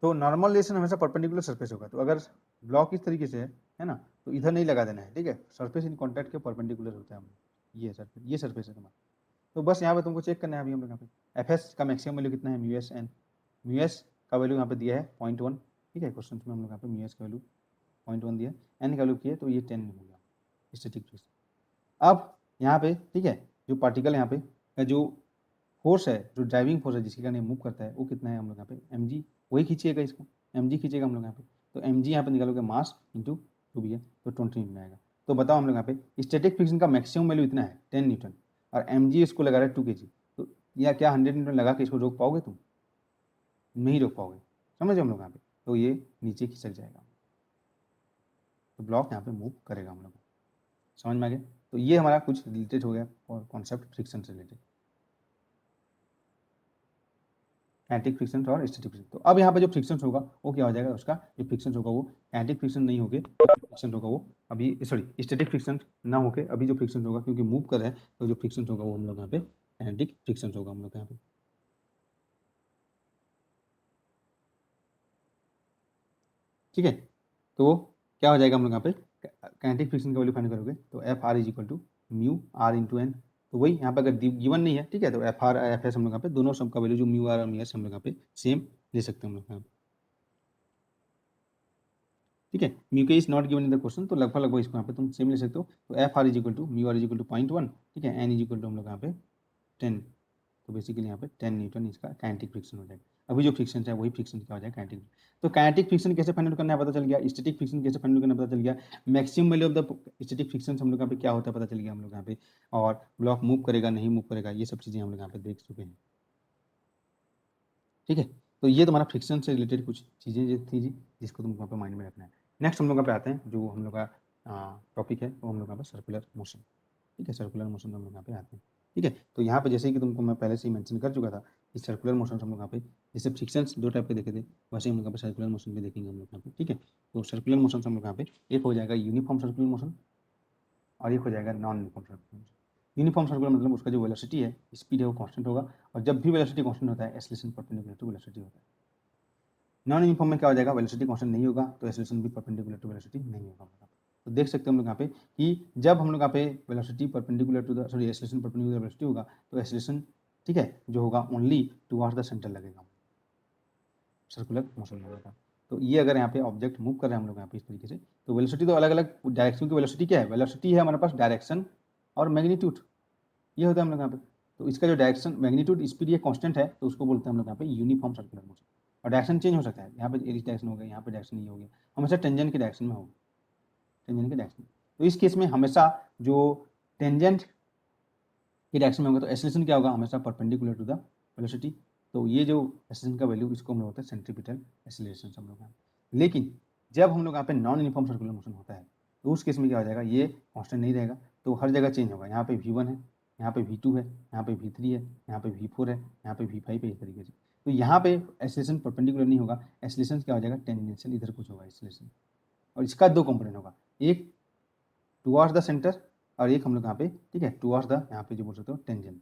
तो normal relation हमेशा perpendicular surface होगा। तो अगर ब्लॉक इस तरीके से है ना, तो इधर नहीं लगा देना है, ठीक है। सरफेस इन कॉन्टैक्ट के परपेंडिकुलर होता है, ये सरफेस है तुम्हारा। तो बस यहाँ पे तुमको चेक करना है अभी हम लोग यहाँ पे एफ एस का मैक्सिमम वैल्यू कितना है, mu S N. Mu S का वैल्यू यहाँ पे दिया है 0.1, ठीक है। क्वेश्चन में हम लोग यहाँ पे म्यू एस का वैल्यू 0.1 दिया है, एन का वैल्यू किया तो ये 10 हो गया स्टैटिक फ्रिक्शन। अब यहाँ पे ठीक है, जो पार्टिकल यहाँ पे का जो फोर्स है, जो ड्राइविंग फोर्स है जिसके कारण मूव करता है, वो कितना है हम लोग यहाँ पे एम जी, वही खींचिएगा इसको, एम जी खींचेगा हम लोग यहाँ पे। तो एम जी यहाँ पे निकालोगे मास इंटू टू भी है तो 20 न्यूटन आएगा। तो बताओ हम लोग यहाँ पे स्टैटिक फ्रिक्शन का मैक्सिमम वैल्यू इतना है 10 न्यूटन, और एम जी इसको लगा रहा है 2 kg। तो या क्या 100 न्यूटन लगा के इसको रोक पाओगे तुम? नहीं रोक पाओगे, समझे हम लोग यहाँ पे। तो ये नीचे खिसक जाएगा, तो ब्लॉक यहाँ पे मूव करेगा हम लोग, समझ में आ गया। तो ये हमारा कुछ रिलेटेड हो गया और कॉन्सेप्ट फ्रिक्शन से रिलेटेड, काइनेटिक फ्रिक्शन और स्टैटिक फ्रिक्शन। तो अब यहाँ पे जो फ्रिक्शन होगा वो क्या हो जाएगा, उसका जो फ्रिक्शन होगा वो काइनेटिक फ्रिक्शन नहीं होके फ्रिक्शन होगा वो अभी, सॉरी स्टैटिक फ्रिक्शन ना होके अभी जो फ्रिक्शन होगा, क्योंकि मूव कर रहे हैं तो जो फ्रिक्शन होगा वो हम लोग यहाँ पे काइनेटिक फ्रिक्शन होगा हम लोग यहाँ पे, ठीक है। तो क्या हो जाएगा हम लोग यहाँ पे काइनेटिक फ्रिक्शन का वैल्यू फाइंड करोगे तो F R is equal to mu R into N. तो वही यहाँ पे अगर गिवन नहीं है, ठीक है, तो एफ आर एफ एस हम लोग यहाँ पे दोनों सब का वैल्यू जो म्यू आर और म्यू एस हम लोग यहाँ पे सेम ले सकते हैं हम लोग यहाँ पे, ठीक है। म्यू के is not given in the question, तो लगभग लगभग इसको यहाँ पे तुम सेम ले सकते हो। तो F R is equal to mu R is equal to 0.1, ठीक है, एन इज इक्वल टू हम लोग यहाँ पे 10। तो बेसिकली यहाँ पे 10 न्यूटन इसका काइनेटिक फ्रिक्शन हो जाएगा। अभी जो फ्रिक्शन है वही फ्रिक्शन क्या हो जाएगा, काइनेटिक। तो काइनेटिक फ्रिक्शन कैसे फाइंड आउट करना है पता चल गया, स्टैटिक फ्रिक्शन कैसे फाइंड आउट करना पता चल गया, maximum value of the static friction हम लोग यहाँ पे क्या होता है पता चल गया हम लोग यहाँ पे, और ब्लॉक मूव करेगा नहीं मूव करेगा ये सब चीज़ें हम लोग यहाँ पे देख चुके हैं, ठीक है। तो ये तुम्हारा फ्रिक्शन से रिलेटेड कुछ चीज़ें जो थी जी, जिसको तुमको यहाँ पे माइंड में रखना है। नेक्स्ट हम लोग यहाँ पे आते हैं, जो हम लोग का टॉपिक है वो हम लोग यहाँ पे सर्कुलर मोशन, ठीक है। सर्कुलर मोशन हम लोग यहाँ पे आते हैं, ठीक है। तो यहाँ पे जैसे कि तुमको मैं पहले से ही मेंशन कर चुका था कि सर्कुलर मोशन हम लोग यहाँ पे जैसे फ्रिक्शन दो टाइप के देखे थे, वैसे ही हम लोग यहाँ पे सर्कुलर मोशन भी देखेंगे हम लोग यहाँ पे, ठीक है। तो सर्कुलर मोशन हम लोग यहाँ पे एक हो जाएगा यूनिफॉर्म सर्कुलर मोशन और एक हो जाएगा non uniform circular motion. Uniform circular मतलब उसका जो वेलोसिटी है, स्पीड है, वो कांस्टेंट होगा, और जब भी वेलोसिटी कांस्टेंट होता है एक्सेलरेशन परपेंडिकुलर टू वेलोसिटी होता है। नॉन यूनिफॉर्म में क्या हो जाएगा, वेलोसिटी कांस्टेंट नहीं होगा तो एक्सेलरेशन भी परपेंडिकुलर टू वेलोसिटी नहीं होगा। तो देख सकते हैं हम लोग यहाँ पे कि जब हम लोग यहाँ पे velocity perpendicular to the sorry acceleration perpendicular velocity होगा तो एक्सेलरेशन, ठीक है, जो होगा ओनली टुवर्ड्स द सेंटर लगेगा, सर्कुलर मोशन लगेगा। तो ये अगर यहाँ पे ऑब्जेक्ट मूव कर रहे हैं हम लोग यहाँ पे इस तरीके से, तो वेलोसिटी तो अलग अलग डायरेक्शन की वेलोसिटी क्या है, वेलोसिटी है हमारे पास डायरेक्शन और मैग्नीट्यूड, ये होता है हम लोग यहाँ पे। तो इसका जो डायरेक्शन मैग्नीट्यूड स्पीड ये कांस्टेंट है, तो उसको बोलते हैं हम लोग यहाँ पे यूनिफॉर्म सर्कुलर मोशन। और डायरेक्शन चेंज हो सकता है, यहाँ पे इस डायरेक्शन हो गया, यहाँ पे डायरेक्शन ये हो गया, हमेशा टेंजेंट के डायरेक्शन में होगा, टेंजेंट के डायरेक्शन। तो इस केस में हमेशा जो टेंजेंट के डायरेक्शन में होगा तो एक्सेलरेशन क्या होगा, हमेशा परपेंडिकुलर टू द वेलोसिटी। तो ये जो एक्सेलरेशन का वैल्यू इसको हम लोग होता है सेंट्रीपिटल एक्सेलरेशन हम लोग यहाँ। लेकिन जब हम लोग यहाँ पे नॉन यूनिफॉर्म सर्कुलर मोशन होता है तो उस केस में क्या हो जाएगा, ये कांस्टेंट नहीं रहेगा, तो हर जगह चेंज होगा। यहाँ पे V1 है, यहाँ पे V2 है, यहाँ पे V3 है, यहाँ पे V4 है, यहाँ पे V5 है, इस तरीके से। तो यहाँ पे एक्सेलरेशन परपेंडिकुलर नहीं होगा, एक्सेलरेशन क्या हो जाएगा, टेंजेंशियल इधर कुछ होगा एक्सेलरेशन। और इसका दो कंपोनेंट होगा, एक टुवर्ड्स द सेंटर और एक हम लोग यहाँ पे, ठीक है, टुवर्ड्स द यहाँ पे जो बोल सकते हो टेंजेंट।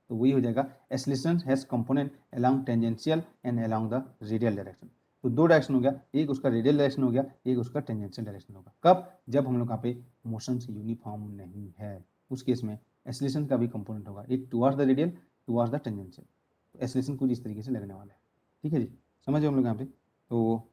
तो वही हो जाएगा acceleration has component along tangential and along the radial direction. तो दो डायरेक्शन हो गया, एक उसका रेडियल डायरेक्शन हो गया, एक उसका टेंजेंशियल डायरेक्शन होगा। कब, जब हम लोग यहाँ पे मोशन यूनिफॉर्म नहीं है, उस केस में एक्सेलरेशन का भी कंपोनेंट होगा, एक towards the radial, towards the tangential. तो एक्सेलरेशन कुछ इस तरीके से लगने वाला है, ठीक है जी, समझो हम लोग यहाँ पे। तो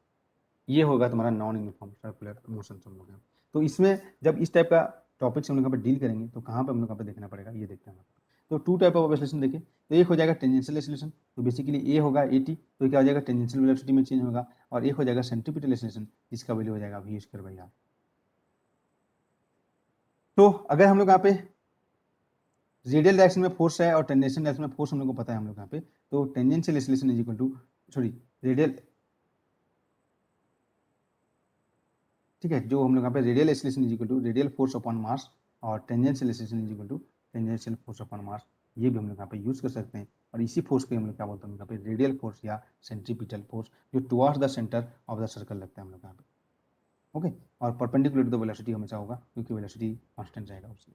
ये होगा तुम्हारा नॉन यूनिफॉर्म सर्कुलर मोशन हम लोग यहाँ पे। तो इसमें जब इस टाइप का टॉपिक से हम लोग यहाँ पे डील करेंगे तो कहाँ पे हम लोग यहाँ पे देखना पड़ेगा, ये देखते हैं। तो टू टाइप ऑफ एक्सेलरेशन देखें, तो एक हो जाएगा टेंजेंशियल एक्सेलरेशन, तो बेसिकली ए होगा एटी, तो क्या हो जाएगा, टेंजेंशियल वेलोसिटी में चेंज होगा। और एक हो जाएगा सेंट्रीपिटल एक्सेलरेशन, जिसका वैल्यू हो जाएगा वी स्क्वायर बाई आर। तो अगर हम लोग यहाँ पे रेडियल डायरेक्शन में फोर्स है और टेंजेंशियल डायरेक्शन में फोर्स हम लोग को पता है हम लोग यहाँ पे, तो tangential acceleration is equal to sorry radial, ठीक है, जो हम लोग यहाँ पे radial acceleration is equal to radial force upon mass और tangential acceleration is equal to tangential force upon mass, ये भी हम लोग यहाँ पे यूज कर सकते हैं। और इसी फोर्स को हम लोग क्या बोलते हैं यहाँ पे, रेडियल फोर्स या सेंट्रीपिटल फोर्स, जो towards the centre of the circle लगता है हम लोग यहाँ पे, ओके। और परपेंडिकुलर टू द वेलोसिटी हमेशा होगा, क्योंकि वेलोसिटी कांस्टेंट रहेगा उससे।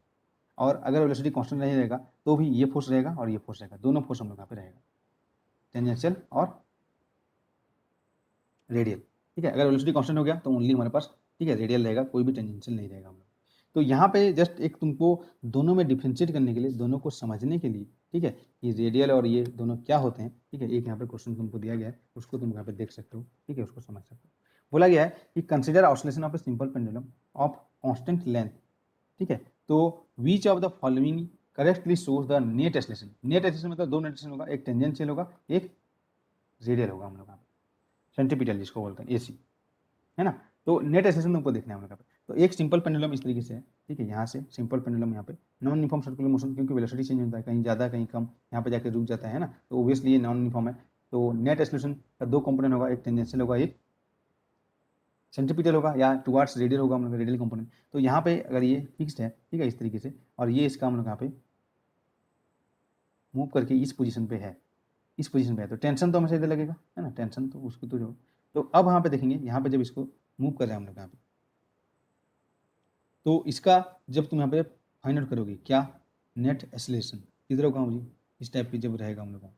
और अगर वेलोसिटी कांस्टेंट नहीं रहेगा तो भी ये फोर्स रहेगा और ये फोर्स रहेगा, दोनों फोर्स हम लोग यहाँ पे रहेगा, टेंजेंशियल और रेडियल, ठीक है। अगर वेलोसिटी कांस्टेंट हो गया तो ओनली हमारे पास, ठीक है, रेडियल रहेगा, कोई भी टेंजेंशियल नहीं रहेगा हम लोग। तो यहाँ पे जस्ट एक तुमको दोनों में डिफ्रेंशिएट करने के लिए, दोनों को समझने के लिए, ठीक है, कि रेडियल और ये दोनों क्या होते हैं, ठीक है। एक यहाँ पे क्वेश्चन तुमको दिया गया है, उसको तुम यहाँ पे देख सकते हो, ठीक है, उसको समझ सकते हो। बोला गया है कि consider oscillation of A simple pendulum of constant length, ठीक है। तो विच of the following correctly shows the net acceleration. Net acceleration मतलब दो नेट एक्सीलरेशन होगा, एक टेंजेंशियल होगा, एक रेडियल होगा हम लोग यहाँ पे, सेंट्रीपिटल जिसको बोलते हैं, एसी, है ना। तो नेट एक्सीलरेशन तुमको देखना है हम लोग यहाँ पे। तो एक सिंपल पेंडुलम इस तरीके से है, ठीक है, यहाँ से सिंपल पेंडुलम यहाँ पे नॉन यूनिफॉर्म सर्कुलर मोशन, क्योंकि वेलोसिटी चेंज होता है, कहीं ज़्यादा कहीं कम, यहाँ पे जाके रुक जाता है ना, तो ऑब्वियसली ये नॉन यूनिफॉर्म है। तो नेट एक्सीलरेशन का दो कंपोनेंट होगा, एक टेंजेंशियल होगा, एक सेंट्रीपिटल होगा, या टुवार्ड्स रेडियल होगा हम लोग, रेडियल कंपोनेंट। तो यहाँ पे अगर ये फिक्स्ड है, ठीक है, इस तरीके से, और ये इसका हम लोग यहाँ पे मूव करके इस पोजीशन पे है, इस पोजीशन पे है, तो टेंशन तो हमेशा इधर लगेगा, है ना, टेंशन तो उसको तो जो। तो अब यहाँ पे देखेंगे, यहाँ पे जब इसको मूव कर रहे हैं हम लोग यहाँ पे, तो इसका जब तुम यहाँ पे फाइंड आउट करोगे क्या, नेट एक्सीलरेशन किधर होगा मुझे, इस टाइप की जब रहेगा हम लोग का,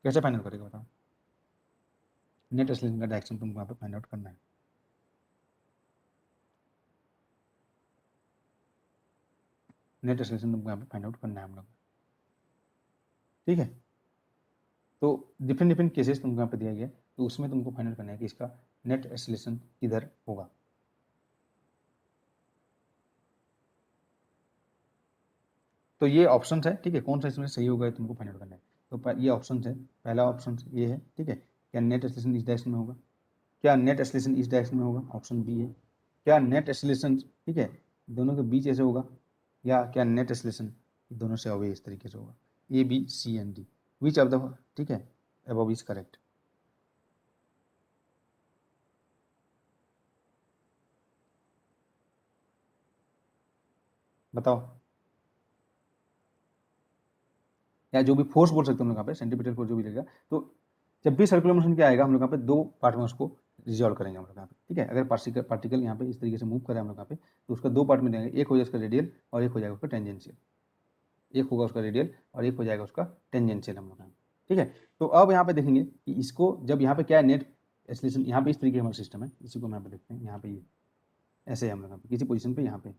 कैसे फाइंड आउट करेगा बताओ। नेट एक्सीलरेशन का डायरेक्शन तुमको यहाँ पे फाइंड आउट करना है। नेट एक्सीलरेशन तुमको यहाँ पे फाइंड आउट करना है हम लोग, ठीक है। तो डिफरेंट डिफरेंट केसेस तुमको यहाँ पे दिया गया है, तो उसमें तुमको फाइंड आउट करना है कि इसका नेट एक्सीलरेशन किधर होगा। तो ये ऑप्शन है, ठीक है, कौन सा इसमें सही होगा ये तुमको फाइंड आउट करना है। तो ये ऑप्शन है, पहला ऑप्शन ये है, ठीक है, क्या नेट एक्सीलरेशन इस डायरेक्शन में होगा, क्या नेट एक्सीलरेशन इस डायरेक्शन में होगा, ऑप्शन बी है। क्या नेट एक्सीलरेशन, ठीक है, दोनों के बीच ऐसे होगा, या क्या नेट एक्सीलरेशन दोनों से अवे इस तरीके से होगा। A B C and D, which of the, ठीक है, अबव इज करेक्ट। बताओ, या जो भी फोर्स बोल सकते हो हम लोग यहाँ पे, सेंटीमीटर फोर्स जो भी रहेगा। तो जब भी सर्कुलर मोशन क्या आएगा हम लोग यहाँ पे दो पार्ट में उसको रिजॉल्व करेंगे हम लोग यहाँ पे, ठीक है। अगर पार्टिकल पार्टिकल यहाँ पे इस तरीके से मूव करें हम लोग यहाँ पे, तो उसका दो पार्ट में देंगे, एक हो जाएगा उसका रेडियल और एक हो जाएगा उसका टेंजेंशियल, एक होगा उसका रेडियल और एक हो जाएगा उसका टेंजेंशियल हम लोग यहाँ पे, ठीक है। तो अब यहाँ पे देखेंगे कि इसको जब यहाँ पे क्या है, नेट एक्सीलरेशन यहाँ पे इस तरीके हमारा सिस्टम है, इसी को हम यहाँ पे देखते हैं, यहाँ पे ये ऐसे है हम लोग यहाँ पे किसी पोजीशन पे, यहाँ पे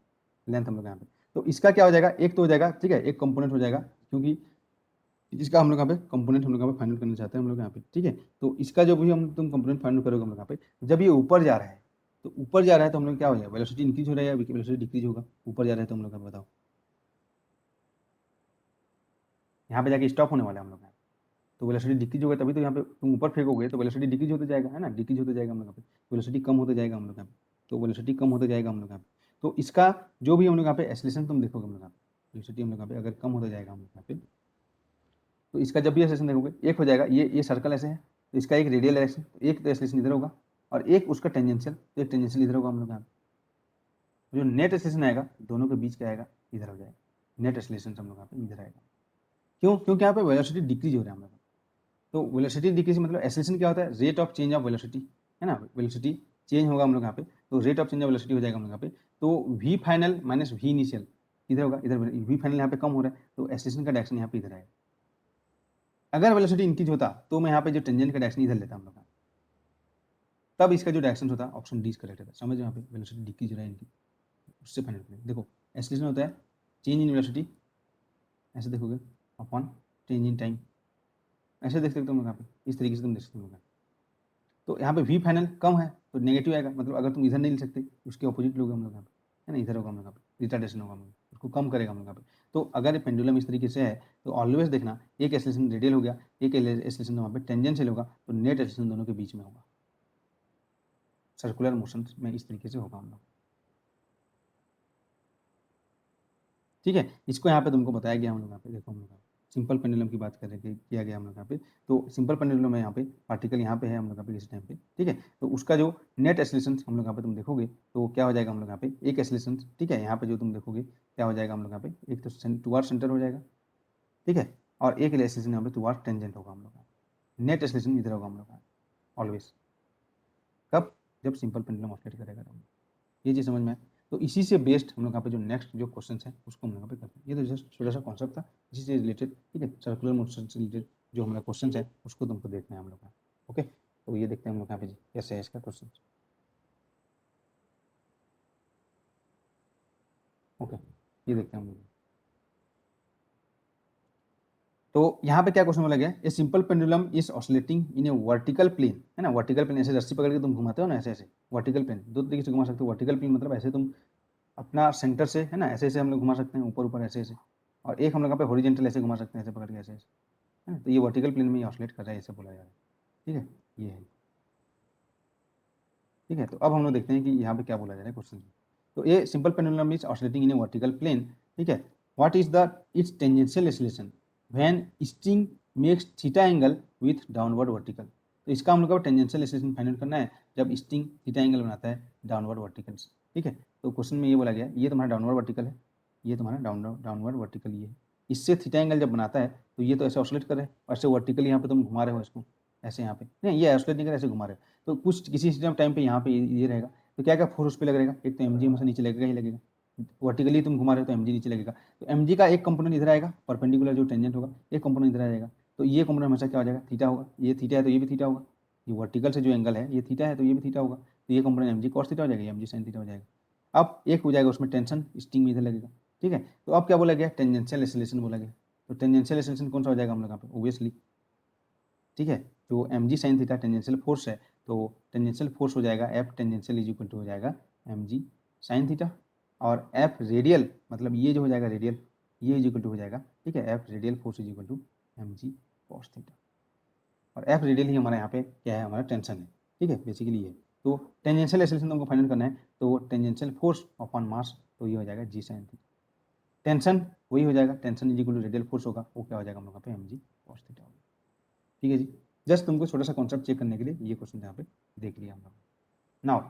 लेंथ हम लोग यहाँ पे। तो इसका क्या हो जाएगा, एक तो हो जाएगा, ठीक है, एक कंपोनेंट हो जाएगा, क्योंकि इसका हम लोग यहाँ पे कंपोनेंट हम लोग यहाँ पे फाइंड करना चाहते हैं हम लोग यहाँ पे, ठीक है। तो इसका जो भी हम तुम कंपोनेंट फाइंड करोगे हम लोग यहाँ पे, जब ये ऊपर जा रहा है, तो ऊपर जा रहा है तो हम लोग क्या हो जाएगा, वेलोसिटी इंक्रीज हो रहा है या वेलोसिटी डिक्रीज होगा, ऊपर जा रहा है तो हम लोग बताओ, यहाँ पे जाके स्टॉप होने वाला है हम लोग यहाँ। तो वेलोसिटी डिक्रीज होगा तभी तो यहाँ पे तुम ऊपर फेंकोगे तो वेलोसिटी डिक्रीज होते जाएगा, है ना, डिक्रीज होते जाएगा हम लोग यहाँ पे, वेलोसिटी कम होते जाएगा हम लोग यहाँ पे, तो वेलोसिटी कम होते जाएगा हम लोग यहाँ पे। तो इसका जो भी हम लोग यहाँ पे एक्सीलरेशन तुम देखोगे हम लोग यहाँ पे, वेलोसिटी हम लोग यहाँ पे अगर कम होता जाएगा हम लोग यहाँ पे, तो इसका जब भी एक्सीलरेशन देखोगे एक हो जाएगा, ये सर्कल ऐसे है, तो इसका एक रेडियल डायरेक्शन, तो एक तो एक्सीलरेशन इधर होगा और एक उसका टेंजेंशियल, तो एक टेंजेंशियल इधर होगा हम लोग यहाँ पे। जो नेट एक्सीलरेशन आएगा दोनों के बीच क्या आएगा, इधर हो जाएगा, नेट एक्सीलरेशन हम लोग यहाँ पे इधर आएगा। क्यों, क्योंकि यहाँ पे वेलोसिटी डिक्रीज हो रहा है हम लोग। तो वेलोसिटी डिक्रीज मतलब एक्सीलरेशन क्या होता है, rate of change of velocity, है ना, वेलोसिटी चेंज होगा हम लोग यहाँ पे, तो rate of change of velocity हो जाएगा हम लोग यहाँ पे। तो V final minus V initial इधर होगा, इधर वी फाइनल यहाँ पे कम हो रहा है, तो एक्सीलरेशन का डायरेक्शन यहाँ पे इधर आएगा। अगर वेलोसिटी इंक्रीज होता तो मैं यहाँ पे जो टेंजेंट का डायरेक्शन इधर लेता हम लोग, तब इसका जो डायरेक्शन होता ऑप्शन डी करेक्ट होता। समझ यहाँ पे वेलोसिटी डिक्रीज हो रहा है इनकी, उससे फाइंड करें। देखो एक्सीलरेशन होता है चेंज इन वेलोसिटी, ऐसे देखोगे, अपॉन चेंज इन टाइम, ऐसे देख सकते हो यहाँ पे, इस तरीके से तुम देख सकते हो। तो यहाँ पे वी फाइनल कम है तो नेगेटिव आएगा, मतलब अगर तुम इधर नहीं ले सकते उसके ऑपोजिट लोग हम लोग यहाँ पे, है ना, इधर होगा हम लोग यहाँ पे, रिटार्डेशन होगा हम लोग, उसको कम करेगा हम लोग यहाँ पे। तो अगर पेंडुलम इस तरीके से है तो ऑलवेज देखना एक एक्सीलरेशन रेडियल हो गया, एक एक्सीलरेशन वहाँ पे टेंजेंशियल होगा, तो नेट एक्सीलरेशन दोनों के बीच में होगा, सर्कुलर मोशन में इस तरीके से होगा हम लोग, ठीक है। इसको यहाँ पे तुमको बताया गया हम लोग यहाँ पे, देखो हम लोग सिंपल पेंडुलम की बात कर रहे थे, किया गया हम लोग यहाँ पे। तो सिंपल पेंडुलम है यहाँ पे, पार्टिकल यहाँ पे है हम लोग यहाँ पे इस टाइम पे, ठीक है। तो उसका जो नेट एक्सीलरेशन हम लोग यहाँ पे तुम देखोगे तो क्या हो जाएगा हम लोग यहाँ पे, एक एक्सीलरेशन, ठीक है, यहाँ पे जो तुम देखोगे क्या हो जाएगा हम लोग यहाँ पे, एक तो टुवार्ड सेंटर हो जाएगा, ठीक है, और एक एक्सीलरेशन यहाँ पे टुवार्ड टेंजेंट होगा हम लोग, नेट एक्सीलरेशन इधर होगा हम लोग ऑलवेज, कब, जब सिंपल पेंडुलम ऑसिलेट करेगा तो ये चीज़ समझ में आए। तो इसी से बेस्ड हम लोग यहाँ पे जो नेक्स्ट जो क्वेश्चन है उसको हम लोग यहाँ पे करते हैं। ये तो जस्ट छोटा सा कॉन्सेप्ट था, इसी से रिलेटेड, ठीक है, सर्कुलर मोशन से रिलेटेड जो हमारा क्वेश्चन है उसको तुमको देखना है हम लोग का, ओके। तो ये देखते हैं हम लोग यहाँ पे जी कैसे है इसका क्वेश्चन। ओके, ये देखते हैं हम लोग। तो यहाँ पे क्या क्वेश्चन बोला गया, a simple pendulum is oscillating in a vertical plane, है ना, वर्टिकल प्लेन ऐसे रस्सी पकड़ के तुम घुमाते हो ना, ऐसे ऐसे वर्टिकल प्लेन दो तरीके से घुमा सकते हो। वर्टिकल प्लेन मतलब ऐसे तुम अपना सेंटर से, है ना, ऐसे ऐसे हम लोग घुमा सकते हैं, ऊपर ऊपर ऐसे ऐसे, और एक हम लोग यहाँ पे हॉरिजेंटल ऐसे घुमा सकते हैं, ऐसे पकड़ के ऐसे ऐसे, है ना। तो ये वर्टिकल प्लेन में ऑसिलेट कर रहा है, ऐसे बोला जा रहा है। ठीक है, ये है। ठीक है, तो अब हम लोग देखते हैं कि यहाँ पे क्या बोला जा रहा है क्वेश्चन में। तो ये simple pendulum is oscillating in a vertical plane. ठीक है, what is the it's tangential acceleration when string makes theta angle with downward vertical. तो इसका हम लोग को टेंजेंशियल एक्सीलरेशन फाइंड करना है जब स्टिंग थीटा एंगल बनाता है डाउनवर्ड वर्टिकल से। ठीक है, तो क्वेश्चन में ये बोला गया, ये तुम्हारा डाउनवर्ड वर्टिकल है, ये तुम्हारा डाउनवर्ड वर्टिकल ये है। इससे थीटा एंगल जब बनाता है तो ये तो ऐसे ऑसिलेट कर रहे हैं, और ऐसे वर्टिकल यहाँ पे तुम घुमा रहे हो इसको, ऐसे यहाँ पे नहीं, ये ऑसिलेट नहीं कर रहे, ऐसे घुमा रहे हो। तो कुछ किसी टाइम पे यहाँ पे ये रहेगा, तो क्या क्या फोर्स उस पर लगेगा, एक तो mg हमेशा नीचे लगेगा ही लगेगा, वर्टिकली तुम घुमा रहे हो तो mg नीचे लगेगा। तो mg का एक कंपोनेंट इधर आएगा, परपेंडिकुलर जो टेंजेंट होगा, एक कंपोनेंट इधर आ जाएगा, तो ये कंपोनेंट हमेशा क्या हो जाएगा, थीटा होगा। ये थीटा है तो ये भी थीटा होगा, ये वर्टिकल से जो एंगल है ये थीटा है तो ये भी थीटा होगा, तो ये कंपोनेंट mg cos थीटा हो जाएगा, mg sin थीटा हो जाएगा। अब एक हो जाएगा उसमें टेंशन, स्टिंग में इधर लगेगा। ठीक है, तो अब क्या बोला गया, टेंजेंशियल एक्सीलरेशन बोला गया। तो टेंजेंशियल एक्सीलरेशन कौन सा हो जाएगा हम लोग यहाँ पे, ओब्वियसली, ठीक है, जो mg sin theta tangential force है, तो टेंजेंशियल फोर्स हो जाएगा F tangential is equal to हो जाएगा mg sin थीटा, और F रेडियल मतलब ये जो हो जाएगा रेडियल, ये इज इक्वल टू हो जाएगा, ठीक है, F radial force is equal to mg cos theta, और F रेडियल ही हमारा यहाँ पे क्या है, हमारा टेंशन है। ठीक है, बेसिकली ये। तो टेंजेंशियल एक्सीलरेशन तुमको फाइंड करना है, तो टेंजेंशियल फोर्स अपॉन मास, तो ये हो जाएगा g sin थीटा। टेंशन वही हो जाएगा, tension is equal to radial force होगा, वो क्या हो जाएगा हम लोग यहाँ पे mg cos थीटा होगा। ठीक है जी, जस्ट तुमको छोटा सा कॉन्सेप्ट चेक करने के लिए ये क्वेश्चन यहाँ पे देख लिया हम लोग। नाउ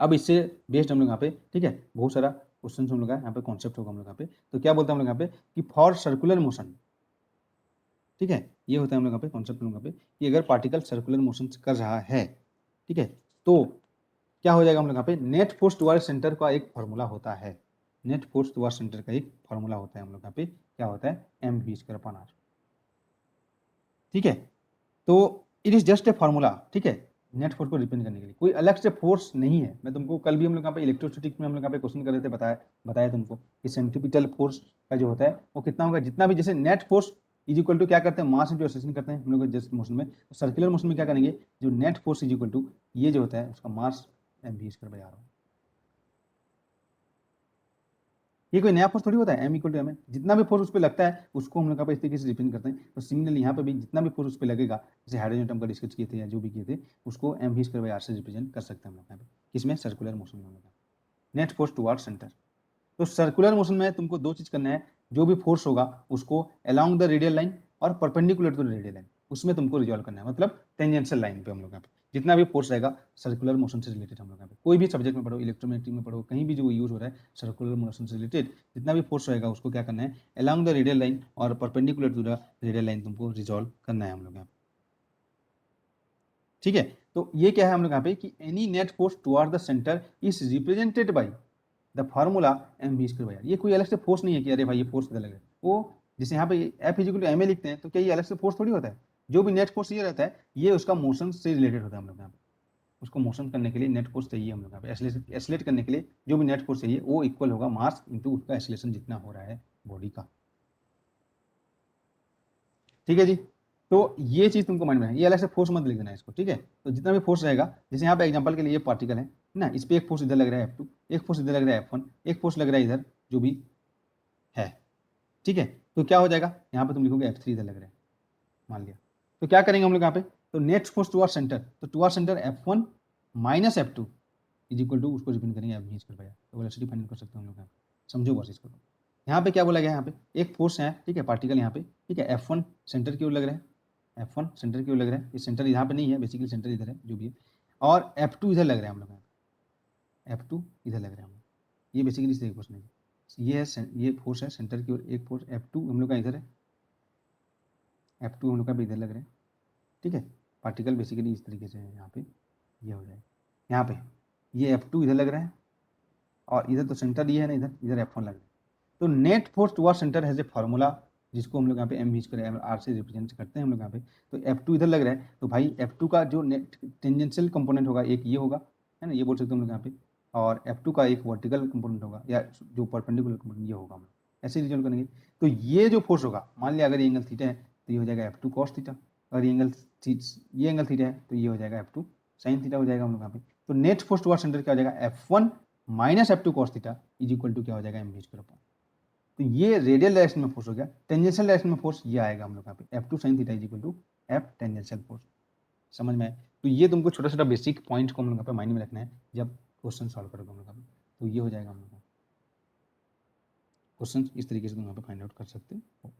अब इससे बेस्ड हम लोग यहाँ पे, ठीक है, बहुत सारा क्वेश्चन हम लोग यहाँ पे कॉन्सेप्ट होगा हम लोग यहाँ पे। तो क्या बोलते हैं हम लोग यहाँ पे कि फॉर सर्कुलर मोशन, ठीक है, ये होता है हम लोग यहाँ पे कॉन्सेप्ट हम लोग यहाँ पे कि अगर पार्टिकल सर्कुलर मोशन कर रहा है, ठीक है, तो क्या हो जाएगा हम लोग यहाँ पे, नेट फोर्स टुवर्ड सेंटर का एक फॉर्मूला होता है, नेट फोर्स टुवर्ड सेंटर का एक फॉर्मूला होता है हम लोग यहाँ पे, क्या होता है, mv²/r। ठीक है, तो it is just a formula, ठीक है, नेट फोर्स को रिप्रेजेंट करने के लिए, कोई अलग से फोर्स नहीं है। मैं तुमको कल भी हम लोग यहाँ पे इलेक्ट्रोस्टैटिक में हम लोग यहाँ पे क्वेश्चन कर रहे थे, बताया तुमको कि सेंट्रीपिटल फोर्स का जो होता है वो कितना होगा, जितना भी, जैसे net force is equal to क्या करते हैं, मास इंटू एक्सेलरेशन करते हैं हम लोग जस्ट मोशन में, तो सर्कुलर मोशन में क्या करेंगे, जो net force is equal to ये जो होता है उसका मास mv²/r होगा। ये कोई नया फोर्स थोड़ी होता है, m इक्वल टू एम है, जितना भी फोर्स उस पर लगता है उसको हम लोग यहाँ पे इस तरीके से रिप्रेजेंट करते हैं। तो सिमिलरली यहाँ पे भी जितना भी फोर्स उस पर लगेगा, जैसे हाइड्रोजन एटम का डिस्कस किए थे या जो भी किए थे, उसको mv²/r से रिप्रेजेंट कर सकते हैं हम लोग यहाँ पे, किसमें, सर्कुलर मोशन में हम लोग, नेट फोर्स टुवर्ड सेंटर। तो सर्कुलर मोशन में तुमको दो चीज करना है, जो भी फोर्स होगा उसको अलोंग द रेडियल लाइन और perpendicular to the radial line, उसमें तुमको रिजॉल्व करना है, मतलब टेंजेंशियल लाइन पे हम लोग यहाँ पे जितना भी फोर्स रहेगा सर्कुलर मोशन से रिलेटेड, हम लोग यहाँ पे कोई भी सब्जेक्ट में पढ़ो, इलेक्ट्रोमैग्नेटिक में पढ़ो, कहीं भी जो यूज हो रहा है सर्कुलर मोशन से रिलेटेड जितना भी फोर्स रहेगा उसको क्या करना है, अलोंग द रेडियल लाइन और perpendicular to the radial line तुमको रिजॉल्व करना है हम लोग यहाँ पे। ठीक है, तो ये क्या है हम लोग यहाँ पे कि any net force toward the centre is represented by the formula mv²/r। ये कोई अलग से फोर्स नहीं है कि अरे भाई ये फोर्स किधर लग रहा है, वो जैसे यहाँ पे F इक्वल टू ma लिखते हैं, तो क्या ये अलग से फोर्स थोड़ी होता है, जो भी नेट फोर्स ये रहता है ये उसका मोशन से रिलेटेड होता है हम लोग यहाँ पे, उसको मोशन करने के लिए नेट फोर्स चाहिए हम लोग यहाँ पे, एक्सलेट करने के लिए जो भी नेट फोर्स चाहिए वो इक्वल होगा मास इंटू उसका एक्सलेशन जितना हो रहा है बॉडी का। ठीक है जी, तो ये चीज तुमको माइंड में है, ये अलग से फोर्स मत लिख देना इसको। ठीक है, तो जितना भी फोर्स रहेगा, जैसे यहाँ पे एग्जांपल के लिए ये पार्टिकल है ना, इस पे एक फोर्स इधर लग रहा है F2, एक फोर्स इधर लग रहा है F1, एक फोर्स लग रहा है इधर जो भी है। ठीक है, तो क्या हो जाएगा, यहाँ पे तुम लिखोगे F3 इधर लग रहा है, मान लिया, तो क्या करेंगे हम लोग यहाँ पे, तो नेट फोर्स टुवर्ड सेंटर, तो toward centre F1 minus F2 is equal to, उसको रिप्रेजेंट करेंगे mv²/r, तो वेलोसिटी फाइंड कर सकते हो हम लोग यहाँ पे, समझो बस इसको। यहाँ पे क्या बोला गया, यहाँ पे एक फोर्स है, ठीक है, पार्टिकल यहाँ पे, ठीक है, F1 सेंटर की ओर लग रहा है, F1 सेंटर की ओर लग रहा है, ये सेंटर यहाँ पे नहीं है, बेसिकली सेंटर इधर है जो भी है, और F2 इधर लग रहा है हम लोग यहाँ पे, F2 इधर लग रहा है हम लोग, ये बेसिकली इस तरीके फोर्स नहीं है, ये है, ये फोर्स है सेंटर की ओर, एक फोर्स F2 हम लोग का इधर है, F2 हम लोग का भी इधर लग रहा है। ठीक है, पार्टिकल बेसिकली इस तरीके से है, यहाँ पे ये हो जाए, यहाँ पे ये F2 इधर लग रहा है, और इधर तो सेंटर ये है ना, इधर इधर F1 लग रहा है। तो net force toward centre has a formula, जिसको हम लोग यहाँ पे एम वी स्क्वायर आर से रिप्रेजेंट करते हैं हम लोग यहाँ पे। तो F2 इधर लग रहा है, तो भाई F2 का जो नेट टेंजेंशियल कंपोनेंट होगा एक ये होगा, है ना, ये बोल सकते हैं हम लोग यहाँ पे, और F2 का एक वर्टिकल कंपोनेंट होगा या जो परपेंडिकुलर कंपोनेंट ये होगा, हम लोग ऐसे रिजल्ट करेंगे। तो ये जो फोर्स होगा, मान लिया अगर ये एंगल थीटा है तो ये हो जाएगा F2 cos थीटा, अगर ये एंगल थीटा है तो ये हो जाएगा F2 sin थीटा हो जाएगा हम लोग यहाँ पे। तो नेट फोर्स टुवर्ड्स सेंटर क्या हो जाएगा, F1 minus F2 cos theta is equal to क्या हो जाएगा, एम वी स्क्वायर अपॉन। तो ये रेडियल डायरेक्शन में फोर्स हो गया। टेंजेंशियल डायरेक्शन में फोर्स ये आएगा हम लोग यहाँ पे F2 sin theta is equal to F tangential force. समझ में आए? तो ये तुमको छोटा छोटा बेसिक पॉइंट को हम लोग यहाँ पे माइंड में रखना है जब क्वेश्चन सॉल्व करोगे हम लोग यहाँ पे। तो ये हो जाएगा हम लोग का क्वेश्चन, इस तरीके से तुम यहाँ पे फाइंड आउट कर सकते हो।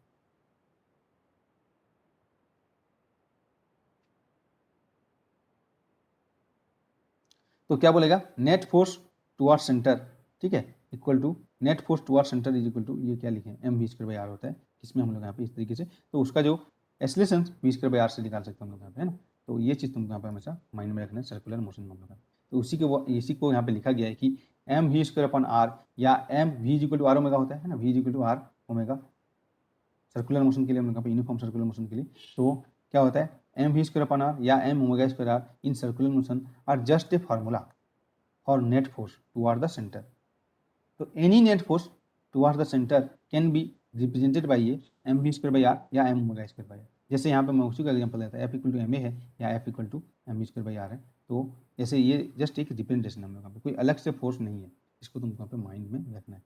तो क्या बोलेगा, नेट फोर्स टुवर्ड्स सेंटर, ठीक है, equal to net force towards centre is equal to, ये क्या लिखे, M V square by R होता है, इसमें हम लोग यहाँ पे इस तरीके से, तो उसका जो acceleration V square by R से निकाल सकते हैं हम लोग यहाँ पे, है ना। तो ये चीज़ तुमको यहाँ पे हमेशा माइंड में रखना है सर्कुलर मोशन में हम लोग का। तो इसी को यहाँ पे लिखा गया है कि M V square upon R, या M V is equal to R omega होता है ना, V is equal to R omega circular motion के लिए हम लोग यहाँ पे, यूनिफॉर्म सर्कुलर मोशन के लिए। तो क्या होता है, M V square upon R या M omega square R in circular motion are just a formula for net force toward the center. तो any net force towards the center can be represented by ये mv square by r या m omega square by R. जैसे यहाँ पे मैं उसी का example देता है, f equal to M A है या f equal to mv square by R है। तो जैसे ये जस्ट एक रिप्रेजेंटेशन हम लोग यहाँ पे, कोई अलग से फोर्स नहीं है, इसको तुमको यहाँ पे माइंड में रखना है,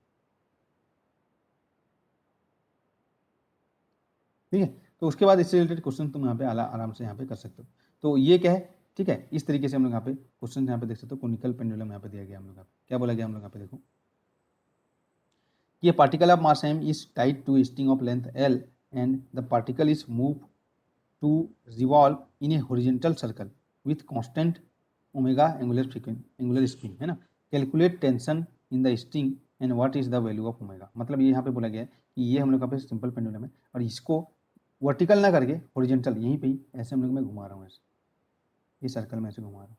ठीक है। तो उसके बाद इससे रिलेटेड क्वेश्चन तुम यहाँ पे आराम से यहाँ पे कर सकते हो। तो ये क्या है, ठीक है, इस तरीके से हम लोग यहाँ पे क्वेश्चन यहाँ पे देख सकते हो। कोनिकल पेंडुलम यहाँ पे दिया गया हम लोग, क्या बोला गया हम लोग यहाँ पे, देखो ये particle of mass m is tied to a string of length L and the particle is moved to revolve in a horizontal circle with constant omega angular spin, है ना। Calculate tension in the string and what is the value of omega। मतलब ये यहाँ पे बोला गया है कि ये हम लोग यहाँ पे सिंपल पेंडुलम है और इसको वर्टिकल ना करके हॉरिजॉन्टल यहीं पे ही ऐसे हम लोग मैं घुमा रहा हूँ, ऐसे ये सर्कल में ऐसे घुमा रहा हूँ,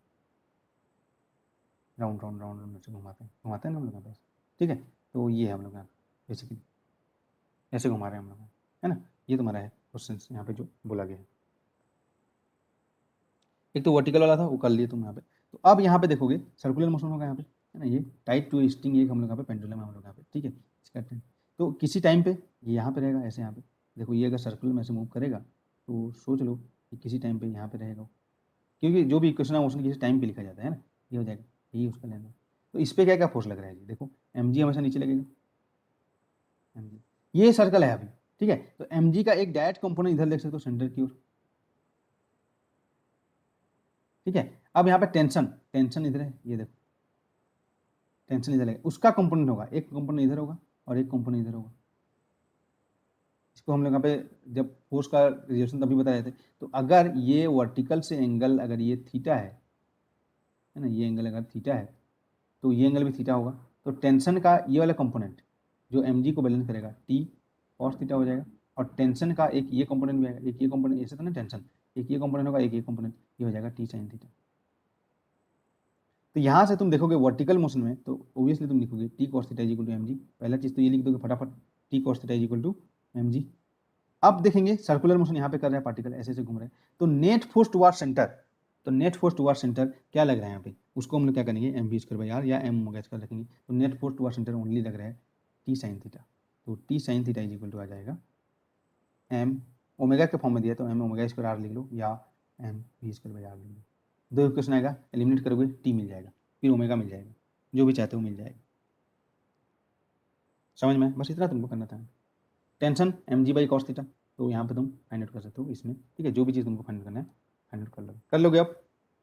राउंड राउंड राउंड राउंड ऐसे घुमाते हैं ना हम लोग यहाँ पे, ठीक है। तो ये है हम लोग यहाँ बेसिकली ऐसे घुमा रहे हैं हम लोग, है ना। ये तुम्हारा है क्वेश्चन यहाँ पे जो बोला गया है। एक तो वर्टिकल वाला था वो कर लिए तुम यहाँ पे। तो अब यहाँ पे देखोगे सर्कुलर मोशन होगा यहाँ पे, है ना, ये टाइट टू स्टिंग एक हम लोग यहाँ पे पेंडुलम है हम लोग यहाँ पे, ठीक है, इसका टाइम। तो किसी टाइम पे ये यहाँ पे रहेगा ऐसे, यहाँ पे देखो ये अगर सर्कुलर में ऐसे मूव करेगा तो सोच लो कि किसी टाइम पे यहाँ पे रहेगा, क्योंकि जो भी इक्वेशन है मोशन किसी टाइम पे लिखा जाता है ना, ये हो जाएगा, यही उसका लेना है। तो इस पर क्या क्या फोर्स लग रहा है जी, देखो एम जी हमेशा नीचे लगेगा, एम जी, ये सर्कल है अभी, ठीक है। तो एम जी का एक डायरेक्ट कंपोनेंट इधर देख सकते हो सेंटर की ओर, ठीक है। अब यहाँ पे टेंशन इधर है, ये देखो टेंशन इधर है, उसका कंपोनेंट होगा, एक कंपोनेंट इधर होगा और एक कंपोनेंट इधर होगा। इसको हम लोग यहाँ पे जब फोर्स का रिलेशन तभी बताए थे। तो अगर ये वर्टिकल से एंगल अगर ये थीटा है ना, ये एंगल अगर थीटा है तो ये एंगल भी थीटा होगा। तो टेंशन का ये वाला कंपोनेंट जो एम जी को बैलेंस करेगा टी कॉस थीटा हो जाएगा, और टेंशन का एक ये कंपोनेंट भी आएगा, एक ये कंपोनेंट, ऐसे तो ना टेंशन, एक ये कंपोनेंट होगा, एक ये कंपोनेंट, ये हो जाएगा टी साइन थीटा। तो यहाँ से तुम देखोगे वर्टिकल मोशन में तो ऑब्वियसली तुम लिखोगे T cos theta is equal to M G, पहला चीज तो ये लिख दोगे फटाफट, T cos theta is equal to M G. अब देखेंगे सर्कुलर मोशन यहाँ पे कर रहे हैं पार्टिकल ऐसे ऐसे घूम रहे हैं, तो नेट फोर्स टुवर्ड सेंटर, तो नेट फोर्स टुवर्ड सेंटर क्या लग रहा है यहाँ पे, उसको हम लोग क्या करेंगे M V square by R या एम ओमेगा स्क्वायर रखेंगे। तो net force toward center only लग रहा है टी साइन थीटा, तो T sine theta is equal to आ जाएगा एम ओमेगा के फॉर्म में दिया तो एम ओमेगा स्क्वायर आर लिख लो या M V square by R लिख लो। दो इक्वेशन आएगा, एलिमिनेट करोगे टी मिल जाएगा, फिर ओमेगा मिल जाएगा, जो भी चाहते हो मिल जाएगा। समझ में, बस इतना तुमको करना था। Tension M G by cos theta, तो यहाँ पे तुम फाइंड आउट कर सकते हो इसमें, ठीक है, जो भी चीज़ तुमको फाइंड करना है फाइंड आउट कर लोगे अब।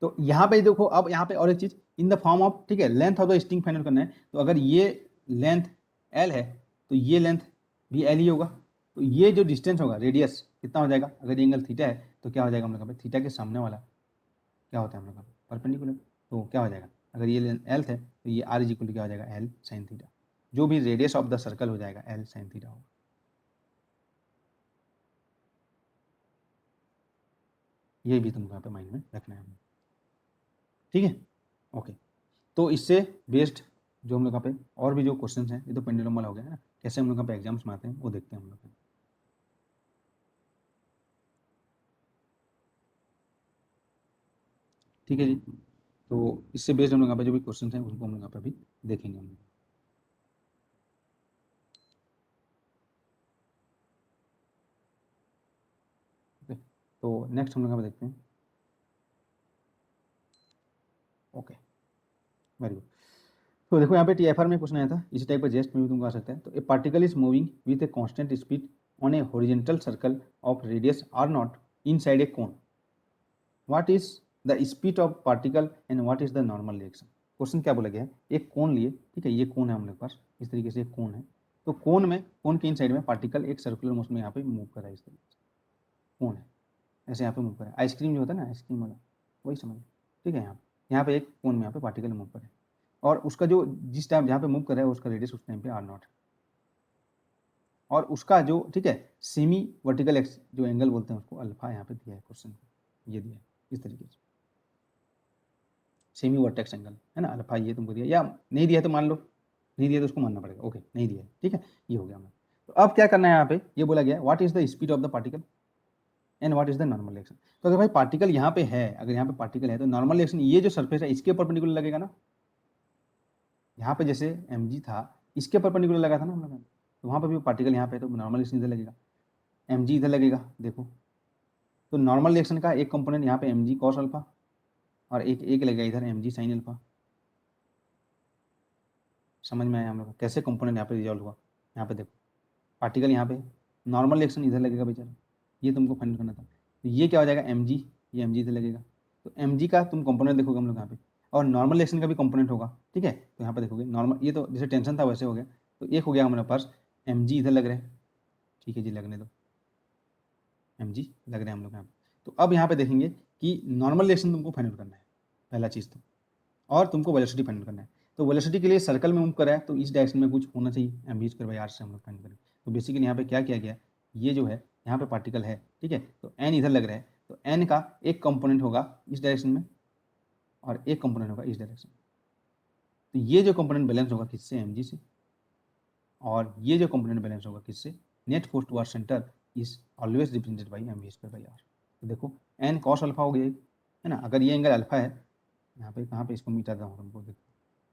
तो यहाँ पे देखो, अब यहाँ पे और एक चीज़ इन द फॉर्म ऑफ, ठीक है, length of the string find out करना है। तो अगर ये लेंथ एल है तो ये लेंथ भी एल ही होगा, तो ये जो डिस्टेंस होगा रेडियस कितना हो जाएगा, अगर ये एंगल थीटा है तो क्या हो जाएगा हम लोग थीटा के सामने वाला क्या होता है हम लोग परपेंडिकुलर, तो क्या हो जाएगा, अगर ये एल है तो ये आर इज इक्वल टू क्या हो जाएगा एल साइन थीटा, जो भी रेडियस ऑफ द सर्कल हो जाएगा एल साइन थीटा होगा। ये भी तुमको यहाँ पे माइंड में रखना है, ठीक है, ओके। तो इससे बेस्ड जो हम लोग यहाँ पे और भी जो क्वेश्चंस हैं, ये तो पेंडुलम वाला हो गया है ना, कैसे हम लोग यहाँ पे एग्जाम्स में आते हैं वो देखते हैं हम लोग। ठीक है जी। तो इससे बेस्ड हम लोग यहाँ पे जो भी क्वेश्चन हैं उनको हम लोग यहाँ पे अभी देखेंगे हम लोग। ओके, तो नेक्स्ट हम लोग यहाँ पे देखते हैं। Okay, very good. तो देखो यहाँ पे TFR में क्वेश्चन आया था, इसी टाइप का जेस्ट में भी तुमको आ सकता है। तो a particle is moving with a constant speed on a horizontal circle of radius R not inside a cone, what is the speed of particle and what is the normal reaction. Question क्या बोला गया है, एक कोन लिए, ठीक है, ये कोन है हम लोग के पास, इस तरीके से एक कोन है। तो कोन में, कोन के इन साइड में पार्टिकल एक सर्कुलर मोशन में यहाँ पे मूव कर रहा है, इस तरीके से कोन है, ऐसे यहाँ पे मूव कर रहा है। आइसक्रीम जो होता है ना, आइसक्रीम वाला, वही समझ, ठीक है। यहाँ पे एक कोन में यहाँ पे पार्टिकल मूव कर रहा है, और उसका जो जिस टाइम जहाँ पे मूव कर रहा है उसका रेडियस उस टाइम पे आर नॉट है, और उसका जो, ठीक है, सेमी वर्टिकल एक्स जो एंगल बोलते हैं उसको अल्फा यहाँ पे दिया है क्वेश्चन को, ये दिया है इस तरीके से, सेमी वर्टेक्स एंगल है ना, अल्फा ये तुमको दिया, या नहीं दिया तो मान लो, नहीं दिया तो उसको मानना पड़ेगा, ओके नहीं दिया है, ठीक है, ये हो गया हमारा। तो अब क्या करना है, यहाँ पे ये बोला गया what is the speed of the particle and what is the normal reaction. तो अगर भाई पार्टिकल यहाँ पे है, अगर यहाँ पे पार्टिकल है तो नॉर्मल रिएक्शन ये जो सरफेस है इसके परपेंडिकुलर लगेगा ना, यहाँ पे जैसे mg था इसके परपेंडिकुलर लगा था ना हम लोगों ने, तो वहाँ पे भी पार्टिकल यहाँ पे तो नॉर्मल रिएक्शन इधर लगेगा, mg इधर लगेगा, देखो। तो नॉर्मल रिएक्शन का एक कंपोनेंट यहाँ पे mg cos अल्फा और एक लगेगा इधर mg sin अल्फा। समझ में आया हम लोग कैसे कंपोनेंट यहाँ पे रिजॉल्व हुआ। यहाँ पे देखो पार्टिकल यहाँ पे, नॉर्मल रिएक्शन इधर लगेगा बेचारा, ये तुमको फाइंड करना था। तो ये क्या हो जाएगा mg, ये mg इधर लगेगा, तो mg का तुम कंपोनेंट देखोगे हम लोग यहाँ पे, और नॉर्मल रिएक्शन का भी कंपोनेंट होगा, ठीक है। तो यहाँ पे देखोगे नॉर्मल, ये तो जैसे टेंशन था वैसे हो गया, तो एक हो गया हमारे पास mg इधर लग रहा है, ठीक है जी, लगने दो, mg लग रहे हैं हम लोग यहाँ पे। तो अब यहाँ पे देखेंगे कि नॉर्मल रिएक्शन तुमको फाइंड आउट करना है पहला चीज़ तो, और तुमको वेलोसिटी फाइंड आउट करना है। तो वेलोसिटी के लिए सर्कल में मूव कर रहा है तो इस डायरेक्शन में कुछ होना चाहिए, mv स्क्वायर बाई आर से हम लोग फाइंड करें। तो बेसिकली यहाँ पे क्या किया गया, ये जो है यहाँ पे पार्टिकल है, ठीक है, तो n इधर लग रहा है, तो n का एक कंपोनेंट होगा इस डायरेक्शन में और एक कंपोनेंट होगा इस डायरेक्शन में। तो ये जो कंपोनेंट बैलेंस होगा किससे, mg से, और ये जो कंपोनेंट बैलेंस होगा किससे, net force towards centre is always represented by mv square by R. तो देखो n cos अल्फा हो गया, है ना, अगर ये एंगल अल्फा है, यहाँ पे कहाँ पे इसको मिटा था हमको, देखो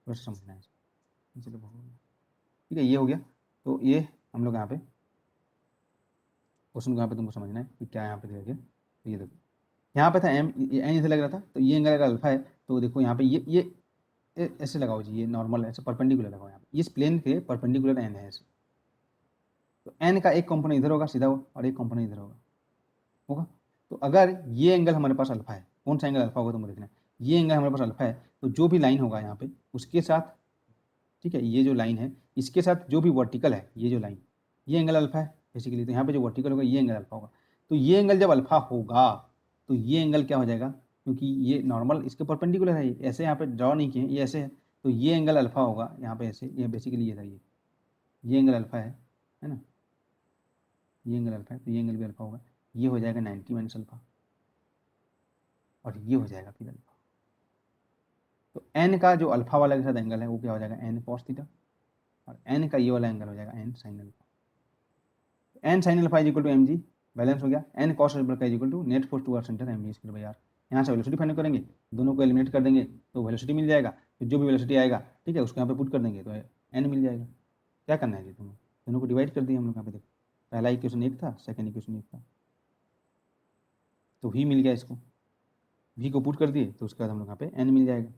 थोड़ा सा समझना है, चलो ठीक है, ये हो गया। तो ये हम लोग यहाँ पे क्वेश्चन को यहाँ पे तुमको समझना है कि क्या यहाँ पे दिया गया। तो ये देखो यहाँ पे था एम, एन इधर लग रहा था, तो ये एंगल अगर अल्फा है तो देखो यहाँ पे ये ऐसे लगाओ जी, ये नॉर्मल ऐसे परपेंडिकुलर लगाओ यहाँ पे, इस प्लेन के परपेंडिकुलर एन है ऐसे। तो एन का एक कंपोनेंट इधर होगा सीधा और एक कंपोनेंट इधर होगा, होगा। तो अगर ये एंगल हमारे पास अल्फा है, कौन सा एंगल अल्फा होगा तुमको देखना है, ये एंगल हमारे पास अल्फा है, तो जो भी लाइन होगा यहाँ पे उसके साथ, ठीक है, ये जो लाइन है इसके साथ जो भी वर्टिकल है, ये जो लाइन, ये एंगल अल्फा है बेसिकली, तो यहाँ पे जो वर्टिकल होगा ये एंगल अल्फा होगा। तो ये एंगल जब अल्फा होगा तो ये एंगल क्या हो जाएगा, क्योंकि ये नॉर्मल इसके परपेंडिकुलर है, ऐसे यहाँ पे ड्रॉ नहीं किए, ये ऐसे है, तो ये एंगल अल्फा होगा यहाँ पे ऐसे, ये बेसिकली ये था, ये एंगल अल्फा है ना, ये एंगल अल्फा है, तो ये एंगल भी अल्फा होगा, ये हो जाएगा 90 माइनस अल्फा, और ये हो जाएगा फिर अल्फा। तो एन का जो अल्फा वाला के साथ एंगल है वो क्या हो जाएगा, एन कॉस थीटा, और एन का ये वाला एंगल हो जाएगा N sine alpha. N sine alpha is equal to M G, balance हो गया, N cos alpha is equal to net force towards centre M G square by R. यहाँ से वेलोसिटी फाइंड करेंगे, दोनों को एलिमिनेट कर देंगे तो वेलोसिटी मिल जाएगा, फिर जो भी वेलोसिटी आएगा, ठीक है, उसको यहाँ पे पुट कर देंगे तो एन मिल जाएगा। क्या करना है जी, तुम्हें दोनों को डिवाइड कर दिए हम लोग यहाँ पे, देखो पहला इक्वेशन एक था, सेकंड इक्वेशन एक था, तो वी मिल गया, इसको वी को पुट कर दिए तो उसके बाद हम लोग यहाँ पे एन मिल जाएगा,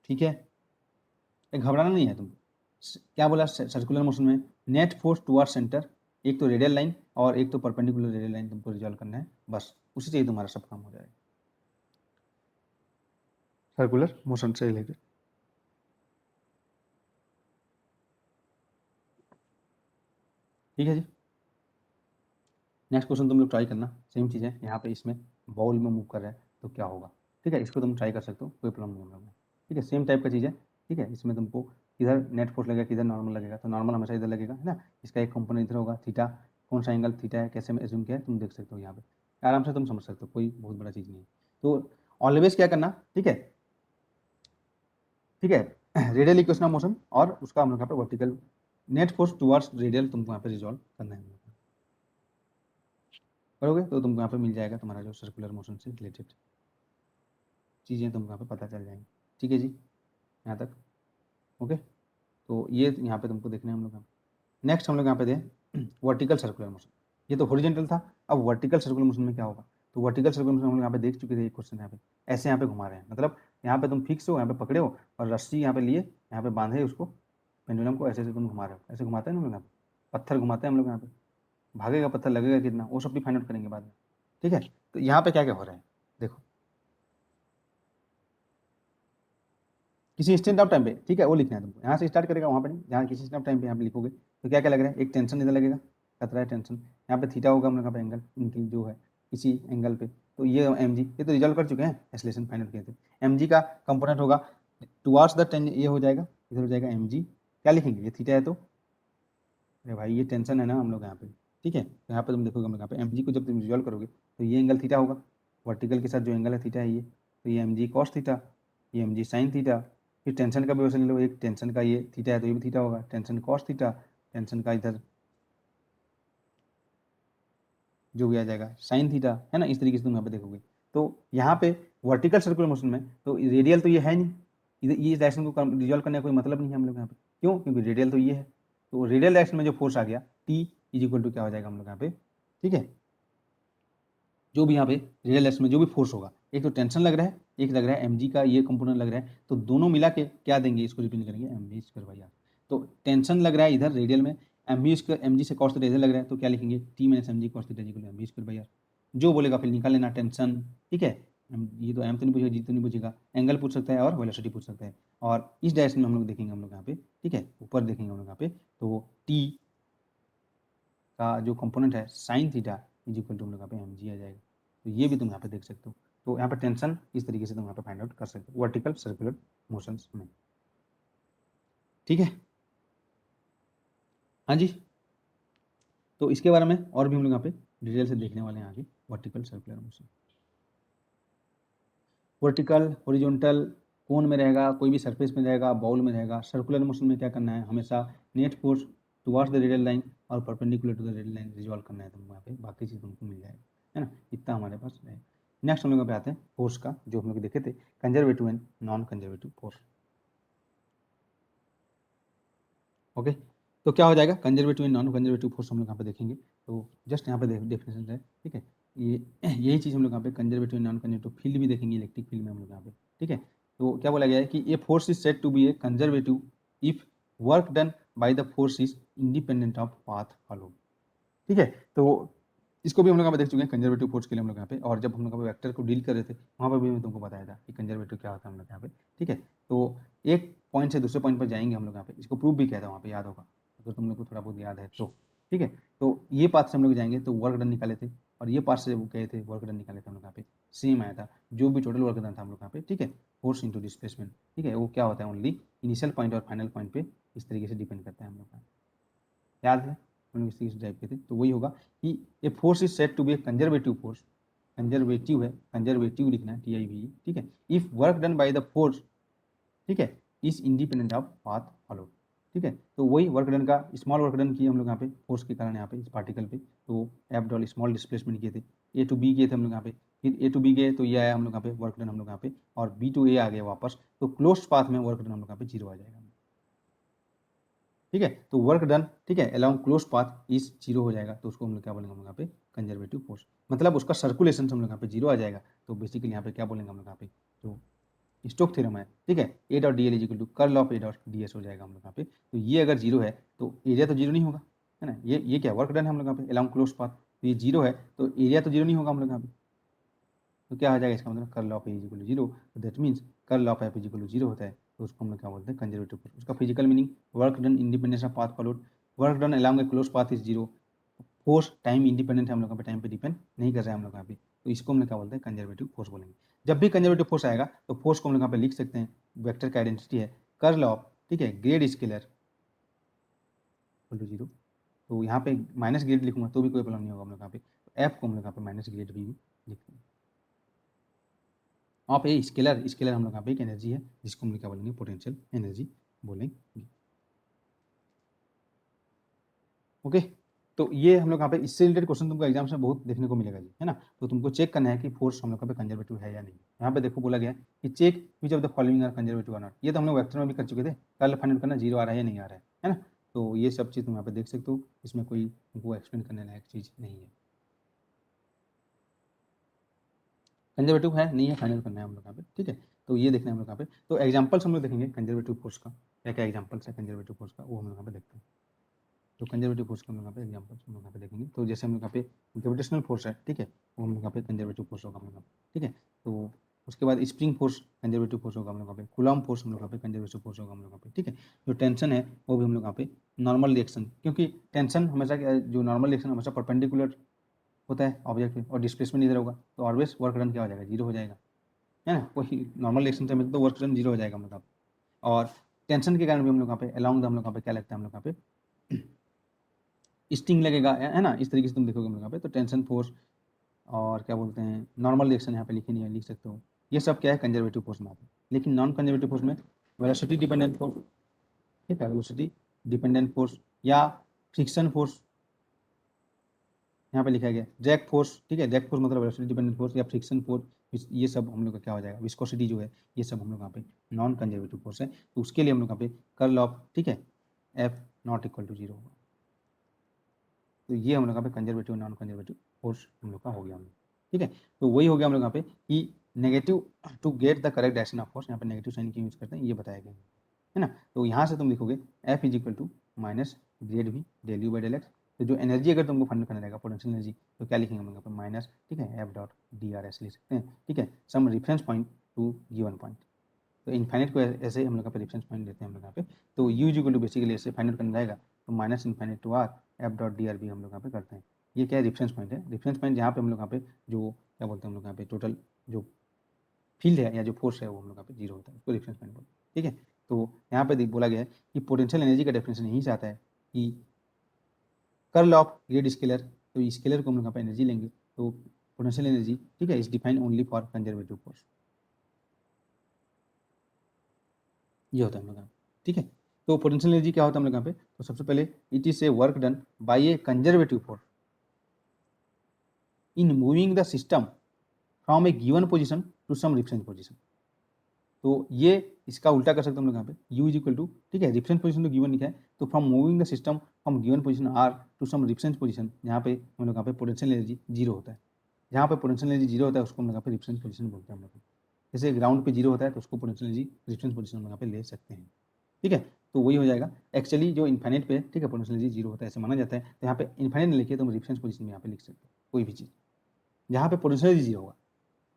ठीक है। घबराना नहीं है तुमको, क्या बोला सर्कुलर मोशन में नेट फोर्स टुवर्ड सेंटर, एक तो रेडियल लाइन और एक तो परपेंडिकुलर रेडियल लाइन तुमको रिजॉल्व करना है, बस उसी से ही तुम्हारा सब काम हो जाएगा सर्कुलर मोशन से रिलेटेड। ठीक है जी, नेक्स्ट क्वेश्चन तुम लोग ट्राई करना, सेम चीज़ है, यहाँ पे इसमें बॉल में मूव कर रहा है तो क्या होगा, ठीक है, इसको तुम ट्राई कर सकते हो, कोई प्रॉब्लम नहीं होगा, ठीक है, सेम टाइप का चीज़ है, ठीक है। इसमें तुमको किधर नेट फोर्स लगेगा किधर नॉर्मल लगेगा, तो नॉर्मल हमेशा इधर लगेगा, है ना, इसका एक कंपोनेंट इधर होगा थीटा, कौन सा एंगल थीटा है, कैसे एज्यूम किया है तुम देख सकते हो यहाँ पे, आराम से तुम समझ सकते हो, कोई बहुत बड़ा चीज़ नहीं है। तो ऑलवेज क्या करना, ठीक है, ठीक है, रेडियल इक्वेशन ऑफ मोशन और उसका हम लोग यहाँ पे vertical net force towards radial तुमको यहाँ पे रिजॉल्व करना है। करोगे तो तुमको यहाँ पे मिल जाएगा तुम्हारा जो सर्कुलर मोशन से रिलेटेड चीज़ें तुमको यहाँ पे पता चल जाएंगी। ठीक है जी, यहाँ तक ओके। तो ये यहाँ पे तुमको देखना है हम लोग। नेक्स्ट हम लोग यहाँ पे दें वर्टिकल सर्कुलर मोशन। ये तो हॉरिजॉन्टल था, अब वर्टिकल सर्कुलर मोशन में क्या होगा। तो वर्टिकल सर्कुलर मोशन हम लोग यहाँ पे देख चुके थे एक क्वेश्चन यहाँ पे, ऐसे यहाँ पे घुमा रहे हैं, मतलब यहाँ पे तुम फिक्स हो, यहाँ पे पकड़े हो और रस्सी यहाँ पे लिए, यहाँ पे बांधे उसको, पेंडुलम को ऐसे ऐसे तुम घुमा रहे हो, ऐसे घुमाते हैं ना हम लोग यहाँ पे, पत्थर घुमाते हैं हम लोग यहाँ पे, भागेगा पत्थर, लगेगा कितना, वो सब भी फाइंड आउट करेंगे बाद में। ठीक है, तो यहाँ पे क्या क्या हो रहा है देखो, किसी इंस्टेंट ऑफ टाइम पे, ठीक है, वो लिखना है तुमको, यहाँ से स्टार्ट करेगा वहाँ पे नहीं, जहाँ किसी इंस्टेंट ऑफ टाइम पे यहाँ पे लिखोगे तो क्या क्या लग रहा है, एक टेंशन इधर लगेगा, खतरा है टेंशन, यहाँ पे थीटा होगा हम लोग यहाँ पे एंगल, इनकी जो है किसी एंगल पे, तो ये एम जी, ये तो रिजॉल्व कर चुके हैं, एक्सेलरेशन फाइंड आउट किए थे। एम जी का कंपोनेंट होगा टुवार्ड्स द टेन, ये हो जाएगा, इधर हो जाएगा एम जी, क्या लिखेंगे, ये थीटा है तो, अरे भाई ये टेंशन है ना हम लोग यहाँ पे, ठीक है, तो यहाँ पे तुम देखोगे हम लोग यहाँ पे एम जी को जब तुम रिजॉल्व करोगे तो ये एंगल थीटा होगा, वर्टिकल के साथ जो एंगल है थीटा है ये, तो ये एम जी कॉस थीटा, ये एम जी साइन थीटा, फिर टेंशन का भी वैसे ले लो, एक टेंशन का ये थीटा है तो ये भी थीटा होगा, टेंशन कॉस थीटा, टेंशन का इधर जो भी आ जाएगा साइन थीटा, है ना, इस तरीके से तुम यहाँ पे देखोगे। तो यहाँ पे वर्टिकल सर्कुलर मोशन में तो रेडियल तो ये है नहीं, इधर ये डायरेक्शन को रिजॉल्व करने का कोई मतलब नहीं है हम लोग यहाँ पे, क्यों, क्योंकि रेडियल तो ये है, तो रेडियल डायरेक्शन में जो फोर्स आ गया टी इज इक्वल टू क्या हो जाएगा हम लोग यहाँ पे, ठीक है, जो भी यहाँ पे रेडियल डायरेक्शन में जो भी फोर्स होगा, एक तो टेंशन लग रहा है, एक लग रहा है एम का ये कंपोनेंट लग रहा है, तो दोनों मिला के क्या देंगे, इसको रिप्रेजेंट करेंगे M V square by R. तो टेंशन लग रहा है इधर रेडियल में, एम जी से कॉस थीटा इधर लग रहा है, तो क्या लिखेंगे, T minus M G cos theta equal to M V square by R, जो बोलेगा फिर निकाल लेना टेंशन, ठीक है। ये तो एम तो नहीं पूछेगा, जी तो नहीं पूछेगा, एंगल पूछ सकता है और वेलोसिटी पूछ सकता है, और इस डायरेक्शन में हम लोग देखेंगे हम लोग यहाँ पे, ठीक है, ऊपर देखेंगे हम लोग यहाँ पे, तो टी का जो कंपोनेंट है sine theta is equal to हम लोग यहाँ पे एम जी आ जाएगा, तो ये भी तुम यहाँ पे देख सकते हो। तो यहाँ पे टेंशन इस तरीके से तुम यहाँ पे फाइंड आउट कर सकते हो वर्टिकल सर्कुलर मोशंस में, ठीक है। हाँ जी, तो इसके बारे में और भी हम लोग यहाँ पे डिटेल से देखने वाले हैं आगे, vertical circular motion, vertical horizontal cone में रहेगा, कोई भी सरफेस में रहेगा, बाउल में रहेगा, सर्कुलर मोशन में क्या करना है, हमेशा net force towards the radial line और perpendicular to the radial line resolve करना है तुमको यहाँ पे, बाकी चीज़ तुमको मिल जाएगा, है ना, इतना हमारे पास है। नेक्स्ट हम लोग पे आते हैं फोर्स का, जो हम लोग देखे थे conservative and non conservative force. Okay, तो क्या हो जाएगा conservative and non conservative force हम लोग यहाँ पे देखेंगे, तो जस्ट यहाँ पे डेफिनेशन है, ठीक है, ये यही चीज़ हम लोग यहाँ पे conservative and non conservative field भी देखेंगे, इलेक्ट्रिक फील्ड में हम लोग यहाँ पे, ठीक है। तो क्या बोला गया है कि ये force is said to be a conservative if work done by the force is independent of path follow, ठीक है। तो इसको भी हम लोग यहाँ पे देख चुके हैं कंजर्वेटिव फोर्स के लिए हम लोग यहाँ पे, और जब हम लोग यहाँ पे वेक्टर को डील कर रहे थे वहाँ पर भी मैं तुमको बताया था कि कंजर्वेटिव क्या होता है हम लोग यहाँ पे, ठीक है। तो एक पॉइंट से दूसरे पॉइंट पर जाएंगे हम लोग यहाँ पे, इसको प्रूव भी किया था वहाँ पे, याद होगा अगर तुम लोग को थोड़ा बहुत याद है तो, ठीक है। तो ये पाथ से हम लोग जाएंगे तो वर्क डन निकाले थे, और ये पाथ से वो गए थे वर्क डन निकाले थे हम लोग यहाँ पे, सेम आया था, जो भी टोटल वर्क डन था हम लोग यहाँ पे, ठीक है, फोर्स इंटू डिस्प्लेसमेंट, ठीक है, वो क्या होता है ओनली इनिशियल पॉइंट और फाइनल पॉइंट पे इस तरीके से डिपेंड करता है हम लोग का, याद है हम लोग इस तरीके से टाइप के थे, तो वही होगा कि a force is said to be a conservative force, conservative है, कंजर्वेटिव लिखना है टी आई वी, ठीक है, if work done by the force, ठीक है, is independent of path follow, ठीक है। तो वही वर्क डन का स्मॉल वर्क डन किए हम लोग यहाँ पे फोर्स के कारण यहाँ पे इस पार्टिकल पे, तो एफ डॉल स्मॉल डिस्प्लेसमेंट किए थे, ए टू बी किए थे हम लोग यहाँ पे, फिर ए टू बी गए तो ये आया हम लोग यहाँ पे वर्क डन हम लोग यहाँ पे, और बी टू ए आ गया वापस, तो क्लोज पाथ में वर्क डन हम लोग यहाँ पे जीरो आ जाएगा, ठीक है। तो वर्क डन, ठीक है, along close path is zero हो जाएगा, तो उसको हम लोग क्या बोलेंगे हम लोग यहाँ पे कंजर्वेटिव फोर्स, मतलब उसका सर्कुलेशन हम लोग यहाँ पे जीरो आ जाएगा, तो बेसिकली यहाँ पे क्या बोलेंगे हम लोग यहाँ पे, तो स्टोक थ्योरम है, ठीक है, A dot D L is equal to curl of A dot D S हो जाएगा हम लोग यहाँ पे, तो ये अगर जीरो है तो एरिया तो जीरो नहीं होगा, है ना, ये क्या वर्क डन है हम लोग यहाँ पे अलोंग क्लोज पाथ, तो ये जीरो है तो एरिया तो जीरो नहीं होगा हम लोग यहाँ पे, तो क्या आ जाएगा इसका मतलब curl of A is equal to zero, तो that means curl of F is equal to zero होता है, तो उसको हम लोग क्या बोलते हैं कंजर्वेटिव फोर्स। उसका physical meaning work done independence of path followed, work done along a close path is zero, force time independent है हम लोग यहाँ पे, टाइम पे डिपेंड नहीं कर रहे हैं हम लोग यहाँ पे, तो इसको हम लोग क्या बोलते हैं कंजर्वेटिव फोर्स बोलेंगे। जब भी कंजर्वेटिव फोर्स आएगा तो फोर्स को हम लोग यहाँ पे लिख सकते हैं, वेक्टर का आइडेंटिटी है कर्ल ऑफ, ठीक है, grad scalar equal to zero, तो यहाँ पे माइनस ग्रेड लिखूंगा तो भी कोई प्रॉब्लम नहीं होगा हम लोग यहाँ पे, तो एफ को हम लोग यहाँ पे माइनस ग्रेड भी लिखते हैं, ऑफ ए स्केलर, स्केलर हम लोग यहाँ पे एक एनर्जी है जिसको हम लोग क्या बोलेंगे पोटेंशियल एनर्जी बोलेंगे, ओके। तो ये हम लोग यहाँ पे इससे रिलेटेड क्वेश्चन तुमको एग्जाम में बहुत देखने को मिलेगा जी, है ना। तो तुमको चेक करना है कि फोर्स हम लोग यहाँ पे कंजर्वेटिव है या नहीं। यहाँ पे देखो बोला गया है कि check which of the following are conservative और नॉट। ये तो हम लोग वेक्टर में भी कर चुके थे, कल फाइंड आउट करना जीरो आ रहा है या नहीं आ रहा है ना। तो ये सब चीज़ तुम यहाँ पे देख सकते हो, इसमें कोई तुमको एक्सप्लेन करने लायक चीज़ नहीं है। कंजर्वेटिव है नहीं है फाइनल करना है हम लोग यहाँ पे, ठीक है। तो ये देखना है हम लोग यहाँ पे। तो एग्जाम्पल्स हम लोग देखेंगे कंजर्वेटिव फोर्स का, क्या क्या एग्जाम्पल्स है कंजर्वेटिव फोर्स का, वो हम लोग यहाँ पे देखते हैं। तो कंजर्वेटिव फोर्स का हम लोग यहाँ पे एग्जाम्पल्स हम लोग यहाँ पे देखेंगे। तो जैसे हम लोग यहाँ पे ग्रेविटेशनल फोर्स है, ठीक है, वो हम लोग यहाँ पे कंजर्वेटिव फोर्स होगा हम लोग यहाँ पे, ठीक है। तो उसके बाद स्प्रिंग फोर्स कंजर्वेटिव फोर्स होगा हम लोग यहाँ पे, कूलॉम फोर्स हम लोग यहाँ पे कंजर्वेटिव फोर्स होगा हम लोग यहाँ पे, ठीक है। जो टेंशन है वो भी हम लोग यहाँ पे नॉर्मल रिएक्शन, क्योंकि टेंशन हमेशा जो नॉर्मल रिएक्शन हमेशा परपेंडिकुलर होता है ऑब्जेक्ट पे, और डिस्प्लेसमेंट इधर होगा, तो ऑलवेज वर्क डन क्या हो जाएगा, जीरो हो जाएगा, है ना। कोई नॉर्मल रिएक्शन से तो वर्क डन जीरो हो जाएगा हम लोग यहाँ पे। और टेंशन के कारण भी हम लोग यहाँ पे अलॉन्ग द हम लोग यहाँ पे क्या लगता है, हम लोग यहाँ पे स्टिंग लगेगा, है ना। इस तरीके से तुम देखोगे हम लोग यहाँ पे। तो टेंशन फोर्स और क्या बोलते हैं नॉर्मल रिएक्शन यहाँ पे लिखे नहीं है, लिख सकते हो। ये सब क्या है कंजर्वेटिव फोर्स में आते हैं। लेकिन नॉन कंजर्वेटिव फोर्स में वेलोसिटी डिपेंडेंट फोर्स, ठीक है, वेलोसिटी डिपेंडेंट फोर्स या फ्रिक्शन फोर्स यहाँ पे लिखा गया, ड्रैग फोर्स, ठीक है। ड्रैग फोर्स मतलब वेलोसिटी डिपेंडेंट फोर्स या फ्रिक्शन फोर्स, ये सब हम लोग का क्या हो जाएगा, विस्कोसिटी जो है, ये सब हम लोग यहाँ पे नॉन कंजर्वेटिव फोर्स है। तो उसके लिए हम लोग यहाँ पे कर्ल ऑफ, ठीक है, F not equal to zero होगा। तो ये हम लोग यहाँ पे कंजर्वेटिव नॉन कंजर्वेटिव फोर्स हम लोग का हो गया हम लोग, ठीक है। तो वही हो गया हम लोग यहाँ पे कि negative to get the correct direction of force, यहाँ पे नेगेटिव साइन क्यों यूज करते हैं ये बताया गया है ना। तो यहाँ से तुम लिखोगे F is equal to minus grad V del U by del X. तो जो एनर्जी अगर तुमको फाइंड करना रहेगा पोटेंशियल एनर्जी, तो क्या लिखेंगे हम लोग यहाँ पे माइनस, ठीक है, F dot D R S लिख सकते हैं, ठीक है, some reference point to given point. तो इनफाइनाइट को ऐसे हम लोग यहाँ पे रेफरेंस पॉइंट लेते हैं हम लोग यहाँ पे। तो U is equal to basically ऐसे फाइंड आउट करना रहेगा, तो minus infinite to are F dot D R भी हम लोग यहाँ पे करते हैं। ये क्या है, रेफरेंस पॉइंट है। रेफरेंस पॉइंट जहाँ पे हम लोग यहाँ पे जो क्या बोलते हैं हम लोग यहाँ पे टोटल जो फील्ड है या जो फोर्स है वो हम लोग यहाँ पे जीरो होता है, उसको रेफरेंस पॉइंट बोलते हैं, ठीक है। तो यहाँ पे बोला गया है कि पोटेंशियल एनर्जी का डेफिनेशन यहीं से आता है कि कर्ल ऑफ ग्रेड स्केलर, तो स्केलर को हम लोग यहाँ पे एनर्जी लेंगे, तो पोटेंशियल एनर्जी, ठीक है, is defined only for conservative force, ये होता है हम लोग यहाँ पे, ठीक है। तो पोटेंशियल एनर्जी क्या होता है हम लोग यहाँ पे, तो सबसे पहले it is a work done by a conservative force in moving the system from a given position to some reference position. तो ये इसका उल्टा कर सकते हैं हम लोग यहाँ पे, u इज इक्वल टू, ठीक है, रिफरेंस पोजीशन तो गिवन लिखा है, तो from moving the system from given position r to some reference position, जहाँ पे हम लोग यहाँ पे पोटेंशियल एनर्जी जीरो होता है। जहाँ पे पोटेंशियल एनर्जी जीरो होता है उसको हम लोग यहाँ पे रिफरेंस पोजीशन बोलते हैं हम लोग। जैसे ग्राउंड पे जीरो होता है तो उसको पोटेंशियल एनर्जी रिफरेंस पोजीशन हम यहाँ पे ले सकते हैं, ठीक है। तो वही हो जाएगा एक्चुअली जो इन्फाइनाइट पे, ठीक है, पोटेंशियल एनर्जी जीरो होता है ऐसे माना जाता है। तो यहाँ पे इन्फाइनाइट नहीं लिखिए तो हम रिफरेंस पोजीशन में यहाँ पे लिख सकते हैं कोई भी चीज़, जहाँ पे पोटेंशियल एनर्जी जीरो होगा।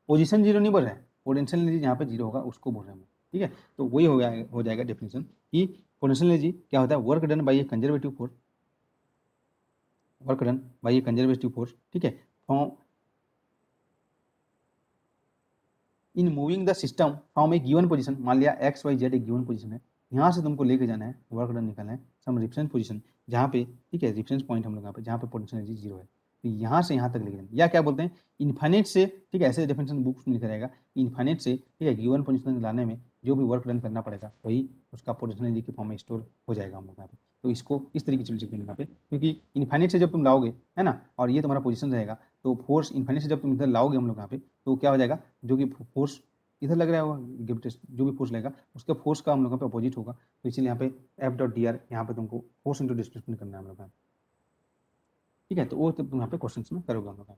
पोजीशन जीरो नहीं बोल रहे हैं, पोटेंशियल एनर्जी जहाँ पे जीरो होगा उसको बोल रहे हैं हम, ठीक है। तो वही हो जाएगा डेफिनेशन कि पोटेंशियल एनर्जी क्या होता है, work done by a conservative force, work done by a conservative force, ठीक है, from in moving the system from a given position. मान लिया एक्स वाई जेड एक गिवन पोजीशन है, यहाँ से तुमको लेके जाना है, वर्क डन निकालना है सम रेफरेंस पोजीशन, जहाँ पे, ठीक है, रेफरेंस पॉइंट हम लोग यहाँ पे जहाँ पे पोटेंशियल एनर्जी जीरो है, तो यहाँ से यहाँ तक लेके जाना, या क्या बोलते हैं इन्फाइनेट से, ठीक है, ऐसे डेफिनेशन बुक्स में लिखा रहेगा इन्फाइनेट से, ठीक है, गिवन पोजीशन लाने में जो भी वर्क डन करना पड़ेगा वही उसका पोटेंशियल एनर्जी के फॉर्म में स्टोर हो जाएगा हम लोग यहाँ पे। तो इसको इस तरीके से लिखेंगे यहाँ पे, क्योंकि इन्फाइनेट से जब तुम लाओगे, है ना, और ये तुम्हारा पोजीशन रहेगा, तो फोर्स इन्फाइनेट से जब तुम इधर लाओगे हम लोग यहाँ पे, तो क्या हो जाएगा, जो कि फोर्स इधर लग रहा होगा ग्रेविटेशन, जो भी फोर्स लगेगा उसके फोर्स का हम लोग पे अपोजिट होगा। तो इसीलिए यहाँ पे एफ डॉट डी आर, यहाँ पे तुमको फोर्स इंटू डिस्प्लेसमेंट करना है हम लोग का, ठीक है। तो वो तुम यहाँ पे क्वेश्चन में करोगे हम लोग का,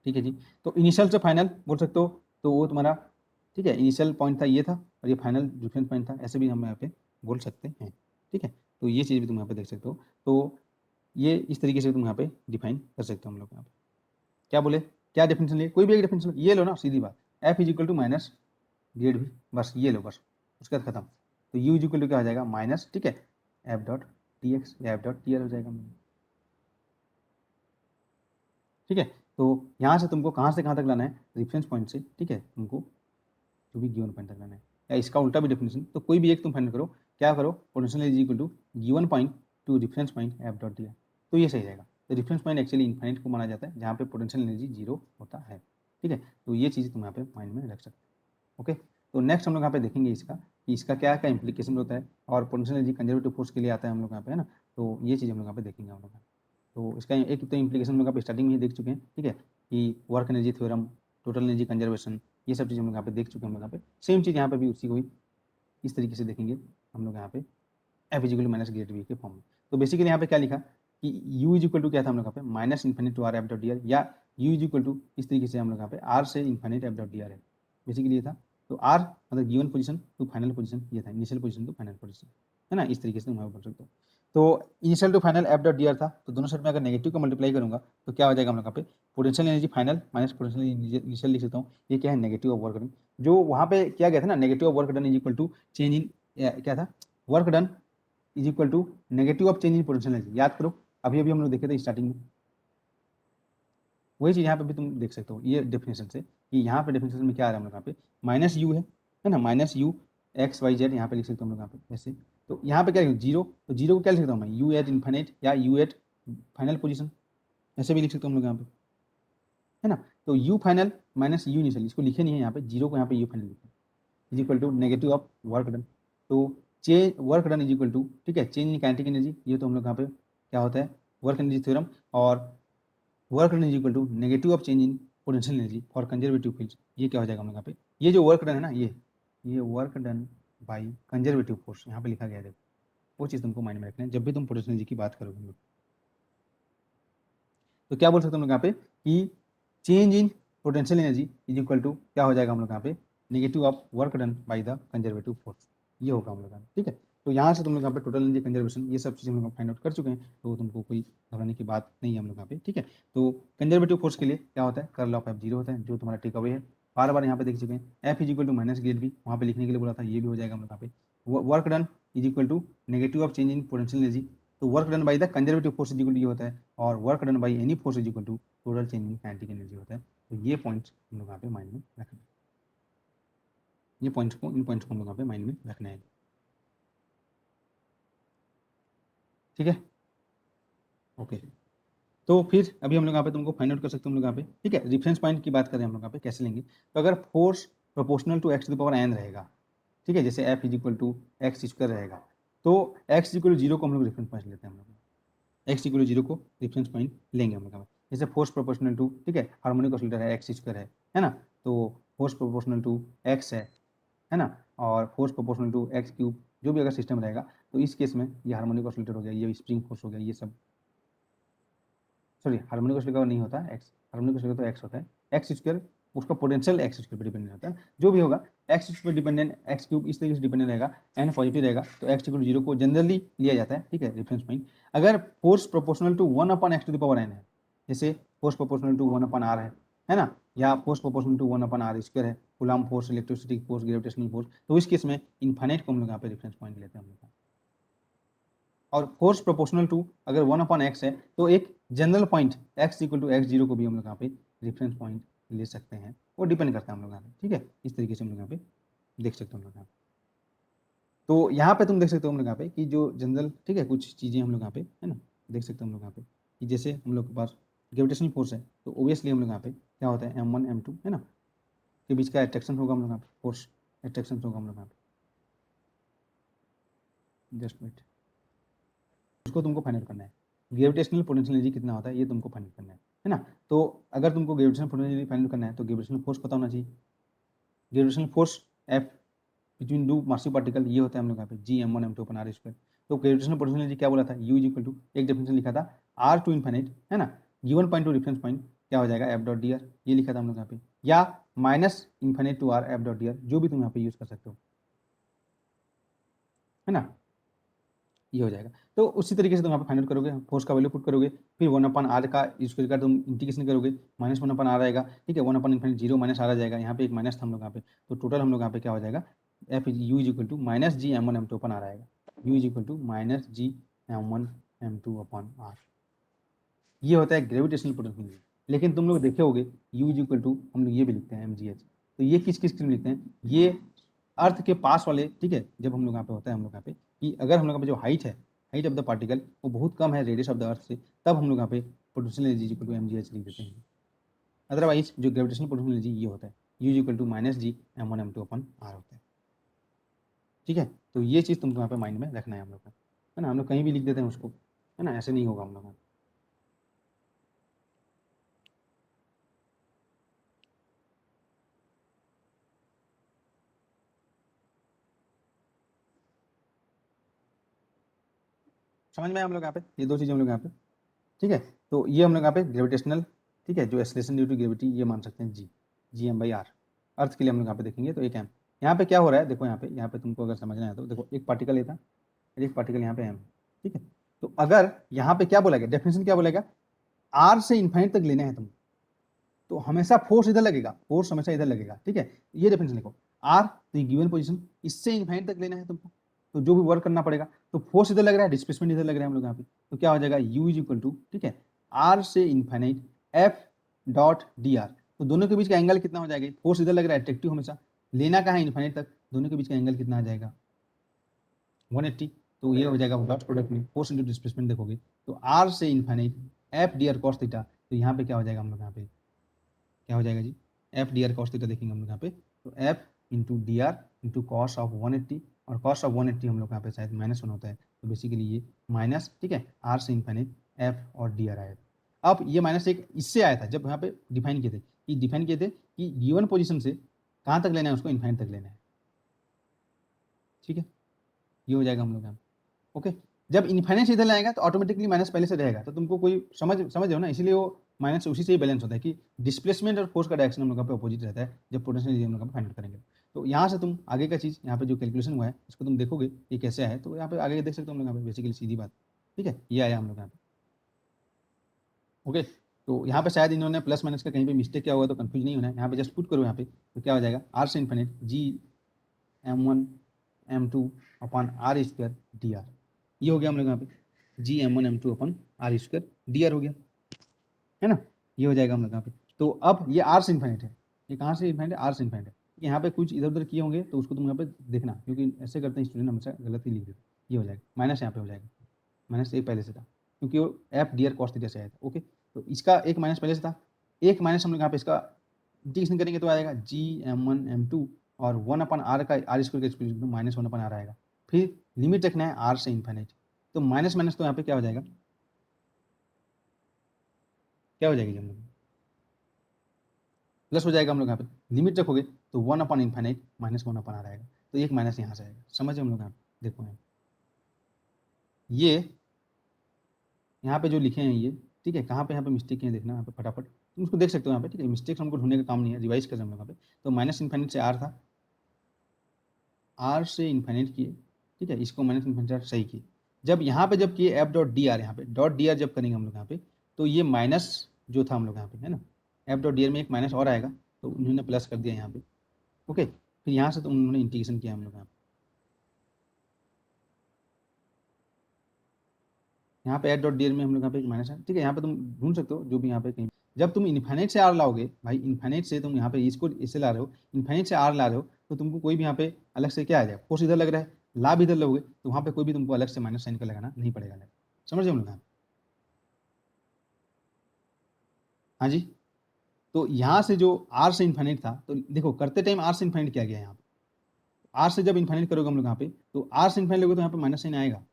ठीक है जी। तो इनिशियल से फाइनल बोल सकते हो, तो वो तुम्हारा, ठीक है, इनिशियल पॉइंट था ये था, और ये फाइनल डिफरेंस पॉइंट था, ऐसे भी हम यहाँ पे बोल सकते हैं, ठीक है। तो ये चीज़ भी तुम यहाँ पे देख सकते हो। तो ये इस तरीके से तुम यहाँ पे डिफाइन कर सकते हो हम लोग यहाँ पे। क्या बोले, क्या डेफिनेशन लिए, कोई भी एक डेफिनेशन ये लो ना, सीधी बात, F is equal to minus grad V, बस ये लो, बस उसके बाद खत्म। तो यू इज इक्वल टू क्या हो जाएगा माइनस, ठीक है, एफ डॉट टी एक्स या एफ डॉट टी आर हो जाएगा, ठीक है। तो यहाँ से तुमको कहाँ से कहाँ तक लाना है, रेफरेंस पॉइंट से, ठीक है, तुमको जो भी गिवन पॉइंट तक लाना है, या इसका उल्टा भी डेफिनेशन, तो कोई भी एक तुम फाइंड करो, क्या करो, potential is equal to given point to reference point F dot D R, तो ये सही रहेगा। तो रेफरेंस पॉइंट एक्चुअली इन्फाइनाइट को माना जाता है जहाँ पे पोटेंशियल एनर्जी जीरो होता है, ठीक है। तो ये चीज़ तुम यहाँ पे माइंड में रख सकते हो, ओके। तो नेक्स्ट हम लोग यहाँ पे देखेंगे इसका कि इसका क्या क्या इंप्लीकेशन होता है, और पोटेंशियल एनर्जी कंजर्वेटिव फोर्स के लिए आता है हम लोग यहाँ पे, है ना। तो ये चीज़ हम लोग यहाँ पे देखेंगे हम लोग। तो इसका एक तो इम्प्लीकेशन हम लोग यहाँ पे स्टार्टिंग में ही देख चुके हैं, ठीक है, कि work energy theorem, total energy conservation, ये सब चीज़ हम लोग यहाँ पे देख चुके हैं हम लोग यहाँ पे। सेम चीज़ यहाँ पे भी उसी को ही इस तरीके से देखेंगे हम लोग यहाँ पे F is equal to minus grad V के फॉर्म में। तो बेसिकली यहाँ पे क्या लिखा कि यू इज इक्वल टू क्या था हम लोग यहाँ पे minus infinite to are F dot D R, या यू इज इक्वल टू इस तरीके से हम लोग यहाँ पे आर से infinite F dot D R है, बेसिकली ये था। तो आर मतलब given position to final position, ये था initial position to final position, है ना, इस तरीके से तुम यहाँ पे बोल सकते हो। तो initial to final F dot D R था, तो दोनों साइड में अगर नेगेटिव का मल्टीप्लाई करूंगा तो क्या हो जाएगा हम लोग यहाँ पे potential energy final minus potential initial लिख सकता हूँ। ये क्या है, नेगेटिव ऑफ वर्क डन, जो वहाँ पे किया गया था ना, negative of work done is equal to change in क्या था, work done is equal to negative of change in potential energy. याद करो अभी अभी हम लोग देखे थे स्टार्टिंग में, वही चीज यहाँ पे भी तुम देख सकते हो ये डेफिनेशन से, कि यहाँ पे डेफिनेशन में क्या आ रहा है हम लोग यहाँ पे माइनस यू है ना, minus U X Y Z यहाँ पे लिख सकते हो हम लोग यहाँ पे ऐसे। तो यहाँ पे क्या लिख जीरो, तो जीरो को क्या लिख सकता हूँ मैं, यू एट इन्फिनिट या यू एट फाइनल पोजीशन, ऐसे भी लिख सकते हो हम लोग यहाँ पे, है ना। तो you final minus you initial, इसको लिखे नहीं है यहाँ पे, जीरो को यहाँ पे यू फाइनल लिखा is equal to negative of work done. तो change work done is equal to, ठीक है, चेंज इन काइनेटिक एनर्जी, ये तो हम लोग यहाँ पे क्या होता है वर्क एनर्जी थ्योरम, और work done is equal to negative of change in potential energy for conservative field, ये क्या हो जाएगा हम लोग यहाँ पे, ये जो वर्क डन है ना, ये work done by conservative force यहाँ पे लिखा गया है, देखो वो चीज़ तुमको माइंड में रखना है जब भी तुम पोटेंशियल एनर्जी की बात करोगे हम लोग। तो क्या बोल सकते हैं हम लोग यहाँ पे कि change in potential energy is equal to क्या हो जाएगा हम लोग यहाँ पे negative of work done by the conservative force, ये होगा हम लोग यहाँ पे, ठीक है। तो यहाँ से तुम लोग यहाँ पे टोटल एनर्जी कंजर्वेशन ये सब चीज़ हम लोग फाइंड आउट कर चुके हैं, तो तुमको कोई घबराने की बात नहीं है हम लोग यहाँ पे, ठीक है। तो कंजर्वेटिव फोर्स के लिए क्या होता है, कर्ल ऑफ एफ जीरो होता है, जो तुम्हारा टेक अवे है, बार बार यहाँ पे देख चुके हैं। F is equal to minus grad V वहाँ पे लिखने के लिए बोला था, ये भी हो जाएगा हम लोग यहाँ पे। Work done is equal to negative of change in potential energy, तो work done by the conservative force is equal to ये होता है, और work done by any force is equal to total change in kinetic energy होता है। तो ये points हम लोग यहाँ पे माइंड में रखना है, ये पॉइंट्स को इन पॉइंट्स को हम लोग यहाँ पे माइंड में रखना है, ठीक है, ओके। तो फिर अभी हम लोग यहाँ पे तुमको फाइंड आउट कर सकते हैं हम लोग यहाँ पे, ठीक है। रेफरेंस पॉइंट की बात करें हम लोग यहाँ पे कैसे लेंगे, तो अगर force proportional to X to the power N रहेगा, ठीक है, जैसे F is equal to X square रहेगा, तो एक्स इक्वल टू जीरो को हम लोग रेफरेंस पॉइंट लेते हैं हम लोग, एक्स इक्वल टू जीरो को रेफरेंस पॉइंट लेंगे हम लोग यहाँ पे। जैसे फोर्स प्रोपोर्शनल टू, ठीक है, हार्मोनिक ऑसिलेटर है, एक्स स्क्वायर है ना, तो फोर्स प्रोपोर्शनल टू एक्स है ना, और force proportional to X cube, जो भी अगर सिस्टम रहेगा, तो इस केस में ये हार्मोनिक ऑसिलेटर हो गया, ये स्प्रिंग फोर्स हो गया, ये सब, सॉरी हार्मोनिक ऑसिलेटर नहीं होता एक्स, हार्मोनिक ऑसिलेटर तो एक्स होता है, एक्स स्क्वायर उसका पोटेंशियल एक्स स्क्वायर पर डिपेंडेंट होता है, जो भी होगा x square dependent x cube इस तरीके से डिपेंडेंट रहेगा, एन पॉजिटिव रहेगा, तो एक्स इक्वल टू जीरो को जनरली लिया जाता है, ठीक है, रेफरेंस पॉइंट। अगर force proportional to one upon x to the power n है, जैसे force proportional to one upon are है ना, या force proportional to one upon r square है, coulomb force, electrostatic force, gravitational force, तो इस case में इनफाइनाइट को हम लोग यहाँ पे रेफरेंस पॉइंट लेते हैं हम लोग। और फोर्स प्रोपोर्शनल टू अगर वन अपॉन एक्स है, तो एक general point x equal to x zero को भी हम लोग यहाँ पे रेफरेंस पॉइंट ले सकते हैं, वो डिपेंड करता है हम लोग यहाँ पे, ठीक है, इस तरीके से हम लोग यहाँ पे देख सकते हैं हम लोग यहाँ पे। तो यहाँ पे तुम देख सकते हो हम लोग यहाँ पे कि जो जनरल, ठीक है, कुछ चीज़ें हम लोग यहाँ पे है ना देख सकते हो हम लोग यहाँ पे, कि जैसे हम लोग के पास ग्रेविटेशनल फोर्स है, तो ओबियसली हम लोग यहाँ पे क्या होता है M1 M2 है ना, के बीच का अट्रैक्शन होगा हम लोग यहाँ पे, फोर्स अट्रैक्शन होगा हम लोग यहाँ पे, जस्ट वेट, उसको तुमको फाइंड आउट करना है। ग्रेविटेशनल पोटेंशियल एनर्जी कितना होता है ये तुमको फाइंड करना है ना। तो अगर तुमको ग्रेविटेशनल पोटेंशियल एनर्जी फाइंड करना है तो ग्रेविटेशनल फोर्स पता होना चाहिए, gravitational force F between two massive particle, ये होता है हम लोग यहाँ पे G M1 M2 upon r square. तो ग्रेविटेशनल पोटेंशियल एनर्जी क्या बोला था, यू इज इक्वल टू एक डेफिनेशन लिखा था आर टू इन्फिनिट है ना, given point to reference point क्या हो जाएगा एफ डॉट डी आर, ये लिखा था हम लोग यहाँ पे, या minus infinite to are F dot D r, जो भी तुम यहाँ पे यूज कर सकते हो, है ना, ये हो जाएगा। तो उसी तरीके से तुम यहाँ पे फाइंड आउट करोगे, फोर्स का वैल्यू पुट करोगे, फिर वन अपन आर का स्क्वायर का तुम इंटीग्रेशन करोगे, माइनस वन अपन आर आएगा, ठीक है, one upon infinite zero minus r आ जाएगा, यहाँ पे एक माइनस था हम लोग यहाँ पे, तो टोटल हम लोग यहाँ पे क्या हो जाएगा F U is equal to minus G M1 M2 upon r आएगा, you is equal to minus G M1 M2 upon r, ये होता है ग्रेविटेशनल पोटेंशियल। लेकिन तुम लोग देखे होगे यू इज इक्वल टू हम लोग ये भी लिखते हैं mgh, तो ये किस किस के लिए लिखते हैं, ये अर्थ के पास वाले, ठीक है, जब हम लोग यहाँ पे होता है हम लोग यहाँ पे कि अगर हम लोग यहाँ पे जो हाइट है, हाइट ऑफ द पार्टिकल वो बहुत कम है रेडियस ऑफ द अर्थ से, तब हम लोग यहाँ पे potential energy equal to mgh लिख देते हैं। अदरवाइज जो ग्रेविटेशनल पोटेंशियल एनर्जी ये होता है u equal to minus G M1 M2 upon r होता है, ठीक है। तो ये चीज़ तुमको यहाँ पे माइंड में रखना है हम लोग का, है ना, हम लोग कहीं भी लिख देते हैं उसको, है ना, ऐसे नहीं होगा हम लोग। समझ में आया हम लोग यहाँ पे, ये दो चीज़ें हम लोग यहाँ पे, ठीक है। तो ये हम लोग यहाँ पे ग्रेविटेशनल, ठीक है, जो एक्सेलरेशन ड्यू टू ग्रेविटी, ये मान सकते हैं जी एम बाई आर। अर्थ के लिए हम लोग यहाँ पे देखेंगे तो एक एम। यहाँ पे क्या हो रहा है, देखो यहाँ पे तुमको अगर समझना है तो देखो, एक पार्टिकल ये था, एक पार्टिकल यहाँ पे एम, ठीक है। तो अगर यहाँ पे क्या बोला गया, डेफिनेशन क्या बोलेगा, आर से इन्फाइनाइट तक लेना है तुमको, तो हमेशा फोर्स इधर लगेगा, फोर्स हमेशा इधर लगेगा, ठीक है। ये डेफिनेशन लिखो, आर तो ये गिवन पोजीशन, इससे इन्फाइनाइट तक लेना है तुमको, तो जो भी वर्क करना पड़ेगा, तो फोर्स इधर लग रहा है, डिस्प्लेसमेंट इधर लग रहा है हम लोग यहाँ पे, तो क्या हो जाएगा, यू इज इक्वल टू, ठीक है, आर से infinite F dot D R. तो दोनों के बीच का एंगल कितना हो जाएगा, फोर्स इधर लग रहा है, एट्रैक्टिव हमेशा लेना कहाँ है, इन्फाइनाइट तक, दोनों के बीच का एंगल कितना आ जाएगा, 180। तो ये हो जाएगा डॉट प्रोडक्ट में फोर्स इंटू डिस्प्लेसमेंट देखोगे, तो आर से infinite F D R cos theta, तो यहाँ पे क्या हो जाएगा हम लोग यहाँ पे, क्या हो जाएगा जी, F D R cos theta देखेंगे हम लोग यहाँ पे, तो F into D R into cos of 180, और कॉस ऑफ 180 हम लोग यहाँ पे शायद -1 होता है, तो बेसिकली ये माइनस, ठीक है, आर से इन्फाइनाइट एफ और डी आर आया। अब ये -1 इससे आया था जब यहाँ पे डिफाइन किए थे, कि गिवन पोजिशन से कहाँ तक लेना है उसको, इन्फाइनाइट तक लेना है, ठीक है। ये हो जाएगा हम लोग यहाँ पे, ओके। जब इन्फाइनाइट से इधर लाएगा तो ऑटोमेटिकली माइनस पहले से रहेगा, तो तुमको कोई समझ हो ना, इसीलिए वो माइनस उसी से ही बैलेंस होता है, कि डिस्प्लेसमेंट और फोर्स का डायरेक्शन हम लोग पे अपोजिट रहता है जब पोटेंशियल एनर्जी हम लोग फाइंड आउट करेंगे। तो यहाँ से तुम आगे का चीज़, यहाँ पे जो कैलकुलेशन हुआ है इसको तुम देखोगे ये कैसे आया है, तो यहाँ पे आगे देख सकते हो हम लोग यहाँ पे, बेसिकली सीधी बात, ठीक है, ये आया हम लोग यहाँ पे, ओके। तो यहाँ पे शायद इन्होंने प्लस माइनस का कहीं पे मिस्टेक किया होगा, तो कंफ्यूज नहीं होना है, यहाँ पे जस्ट पुट करो यहाँ पे, तो क्या हो जाएगा, आर से infinite G M1 M2 upon r square d r, ये हो गया हम लोग यहाँ पे G M1 M2 upon r square d r हो गया, है ना, ये हो जाएगा हम लोग यहाँ पे। तो अब ये आर से इन्फाइनाइट है, ये कहाँ से इन्फाइनाइट है, आर से इन्फाइनाइट है। यहाँ पे कुछ इधर उधर किए होंगे तो उसको तुम यहाँ पे देखना, क्योंकि ऐसे करते हैं स्टूडेंट, हमेशा गलत ही लिख देते। ये हो जाएगा माइनस, यहाँ पे हो जाएगा माइनस, एक पहले से था क्योंकि वो F D R cos theta से आया था, ओके। तो इसका एक माइनस पहले से था, एक माइनस हम लोग यहाँ पे इसका इंटीग्रेशन करेंगे तो आएगा जी M1 M2 और 1 अपन आर का, आर स्क्वायर का एक्सप्रेशन -1 अपन आर आएगा, फिर लिमिट रखना है आर से इन्फाइनाइट, तो माइनस माइनस तो यहाँ पे क्या हो जाएगा, क्या हो जाएगी हम लोग, प्लस हो जाएगा हम लोग यहाँ पे, लिमिट रखोगे तो 1 अपन इन्फाइनाइट -1 अपन आर आएगा, तो एक माइनस यहाँ से आएगा, समझे हम लोग यहाँ पे, देखो ये यहाँ पे जो लिखे हैं ये, ठीक है, कहाँ पे यहाँ पे मिस्टेक है देखना यहाँ पे फटाफट, तुम उसको देख सकते हो यहाँ पे, ठीक है, मिस्टेक हमको ढूंढने का काम नहीं है, रिवाइज कर रहे हैं हम लोग यहाँ पे। तो माइनस इन्फाइनाइट से आर था, आर से इन्फाइनाइट किए, ठीक है, इसको माइनस इन्फाइनाइट सही किए, जब यहाँ पे जब किए एफ डॉट डी आर, यहाँ पे डॉट डी आर जब करेंगे हम लोग यहाँ पे, तो ये माइनस जो था हम लोग यहाँ पे, है ना, एफ डॉट डी आर में एक माइनस और आएगा, तो उन्होंने प्लस कर दिया यहाँ पे, ओके। फिर यहाँ से तो उन्होंने इंटीग्रेशन किया हम लोग यहाँ पे एट डॉट डी में हम लोग यहाँ पे एक माइनस है, ठीक है, यहाँ पे तुम ढूंढ सकते हो जो भी यहाँ पे कहीं, जब तुम इन्फाइनाइट से आर लाओगे भाई, इन्फाइनाइट से तुम यहाँ पे इसको इससे ला रहे हो, इन्फाइनाइट से आर ला रहे हो, तो तुमको कोई भी यहाँ पे अलग से क्या आ जाएगा, फोर्स इधर लग रहा है, लाभ इधर लोगे, तो वहाँ पे कोई भी तुमको अलग से माइनस साइन का लगाना नहीं पड़ेगा, समझ हम लोग यहाँ, हाँ जी। तो यहाँ से जो आर से इन्फाइनाइट था, तो देखो करते टाइम आर से इन्फाइनाइट किया गया यहाँ पे, आर से जब इन्फाइनाइट करोगे हम लोग यहाँ पे, तो आर से इन्फाइनाइट लोगे तो यहाँ पे माइनस साइन आएगा,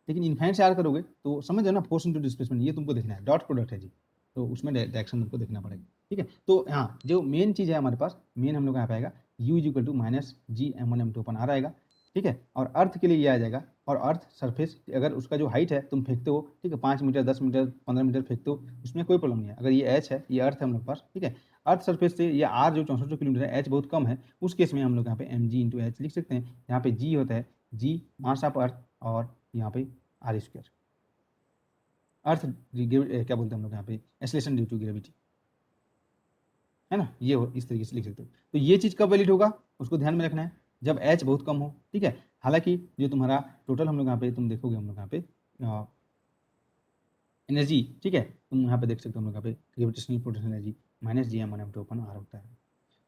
लेकिन इन्फाइनाइट से आर करोगे तो समझ जाओ ना, फोर्स इंटू डिस्प्लेसमेंट, ये तुमको देखना है, डॉट प्रोडक्ट है जी, तो उसमें डायरेक्शन तुमको देखना पड़ेगा, ठीक है। तो हाँ, जो मेन चीज़ है हमारे पास, मेन हम लोग यहाँ पे आएगा you is equal to minus G M1 M2 upon r आएगा, ठीक है, और अर्थ के लिए ये आ जाएगा, और अर्थ सरफेस अगर उसका जो हाइट है तुम फेंकते हो, ठीक है, 5 मीटर 10 मीटर 15 मीटर फेंकते हो, उसमें कोई प्रॉब्लम नहीं है, अगर ये एच है, ये अर्थ है हम लोग पास, ठीक है, अर्थ सरफेस से ये आर जो 64 किलोमीटर है, एच बहुत कम है, उस केस में हम लोग यहाँ पे एम जी इंटू एच लिख सकते हैं, यहाँ पे जी होता है जी मास ऑफ अर्थ, और यहाँ पे आर स्क्वायर, अर्थ क्या बोलते हैं हम लोग यहाँ पे, एक्सेलरेशन ड्यू टू ग्रेविटी, है ना, ये इस तरीके से लिख सकते हो। तो ये चीज़ कब वैलिड होगा उसको ध्यान में रखना है, जब एच बहुत कम हो, ठीक है। हालांकि जो तुम्हारा टोटल हम लोग यहाँ पे तुम देखोगे, हम लोग यहाँ पे एनर्जी, ठीक है, तुम यहाँ पे देख सकते हो हम लोग यहाँ पे gravitational potential energy -Gm1m2 upon r होता है,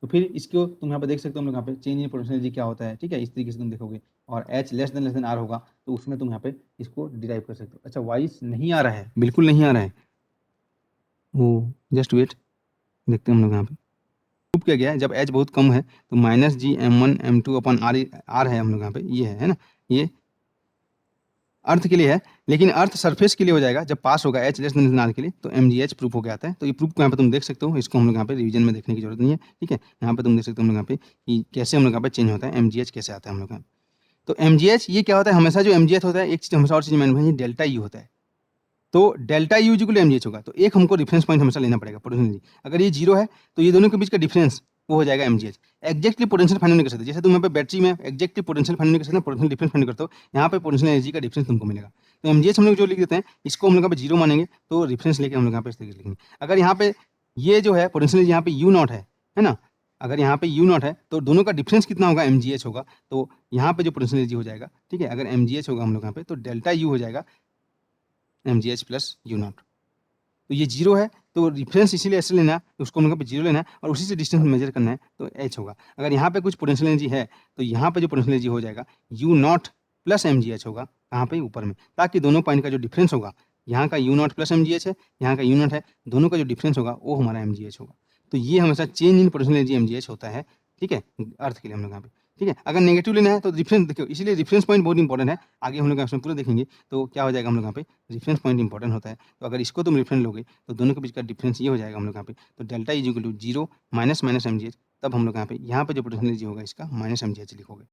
तो फिर इसको तुम यहाँ पे देख सकते हो हम लोग यहाँ पे चेंज इन पोटेंशियल एनर्जी क्या होता है, ठीक है, इस तरीके से तुम देखोगे, और एच लेस देन आर होगा, तो उसमें तुम यहाँ पे इसको डिराइव कर सकते हो। अच्छा, वॉइस नहीं आ रहा है, बिल्कुल नहीं आ रहा है, वो जस्ट वेट, देखते हैं हम लोग यहाँ पे प्रूव किया गया है, जब एच बहुत कम है तो -Gm1m2 अपन आर, आर है हम लोग यहाँ पे, ये है ना, ये अर्थ के लिए है, लेकिन अर्थ सरफेस के लिए हो जाएगा जब पास होगा एच लेस देन आर के लिए, तो एमजीएच प्रूफ हो के आता है। तो ये प्रूफ को यहाँ पे तुम देख सकते हो, इसको हम लोग यहाँ पे रिवीजन में देखने की जरूरत नहीं है, ठीक है। यहाँ पे तुम देख सकते हो हम लोग यहाँ पे कि कैसे हम लोग यहाँ पे चेंज होता है, एमजीएच कैसे आता है हम लोग यहाँ पे। तो एमजीएच ये क्या होता है, हमेशा जो एमजीएच होता है, एक चीज हमेशा और चीज मैंने डेल्टा यू होता है। तो delta u equal to m g h होगा, तो एक हमको रेफरेंस पॉइंट हमेशा लेना पड़ेगा पोटेंशियल। अगर ये जीरो है तो ये दोनों के बीच का डिफरेंस वो हो जाएगा एमजीएच। एग्जैक्टली पोटेंशियल फाइंड नहीं कर सकते, जैसे तुम यहाँ पे बैटरी में एग्जैक्टली पोटेंशियल फाइंड नहीं कर सकते, पोटेंशियल डिफरेंस फाइंड करते हो, यहाँ पे पोटेंशियल एनर्जी का डिफरेंस तुमको मिलेगा। तो एमजीएच हम लोग जो लिख देते हैं, इसको हम लोग यहाँ पे जीरो मानेंगे, तो रेफरेंस लेके हम लोग यहाँ पे इस तरीके से लिखेंगे। अगर यहाँ पे ये जो है पोटेंशियल यहाँ पे यू नॉट है ना, अगर यहाँ पे यू नॉट है तो दोनों का डिफरेंस कितना होगा, एमजीएच होगा। तो यहाँ पे जो पोटेंशियल एनर्जी हो जाएगा, ठीक है, अगर एमजीएच होगा हम लोग यहाँ पे, तो डेल्टा यू हो जाएगा एमजीएच प्लस यू नॉट। तो ये जीरो है, तो रिफरेंस इसीलिए ऐसे लेना है, तो उसको हम लोग पे जीरो लेना है और उसी से डिस्टेंस मेजर करना है, तो एच होगा। अगर यहाँ पे कुछ पोटेंशियल एनर्जी है तो यहाँ पे जो पोटेंशियल एनर्जी हो जाएगा u not plus m g h होगा, कहाँ पे, ऊपर में, ताकि दोनों पॉइंट का जो डिफरेंस होगा, यहाँ का u not plus m g h है, यहाँ का यू नॉट है, दोनों का जो डिफरेंस होगा वो हमारा एम जी एच होगा। तो ये हमेशा change in potential energy m g h होता है, ठीक है, अर्थ के लिए हम लोग यहाँ पे, ठीक है। अगर नेगेटिव लेना है तो डिफरेंस देखो, इसीलिए रेफरेंस पॉइंट बहुत इंपॉर्टेंट है। आगे हम लोग इसमें पूरा देखेंगे तो क्या हो जाएगा हम लोग यहाँ पे, रेफरेंस पॉइंट इंपॉर्टेंट होता है। तो अगर इसको तुम रेफरेंस लोगे तो दोनों के बीच का डिफरेंस ये हो जाएगा हम लोग यहाँ पे, तो delta is equal to zero minus minus M g h, तब हम लोग यहाँ पे जो पोटेंशियल एनर्जी होगा इसका माइनस एम जी एच लिखोगे।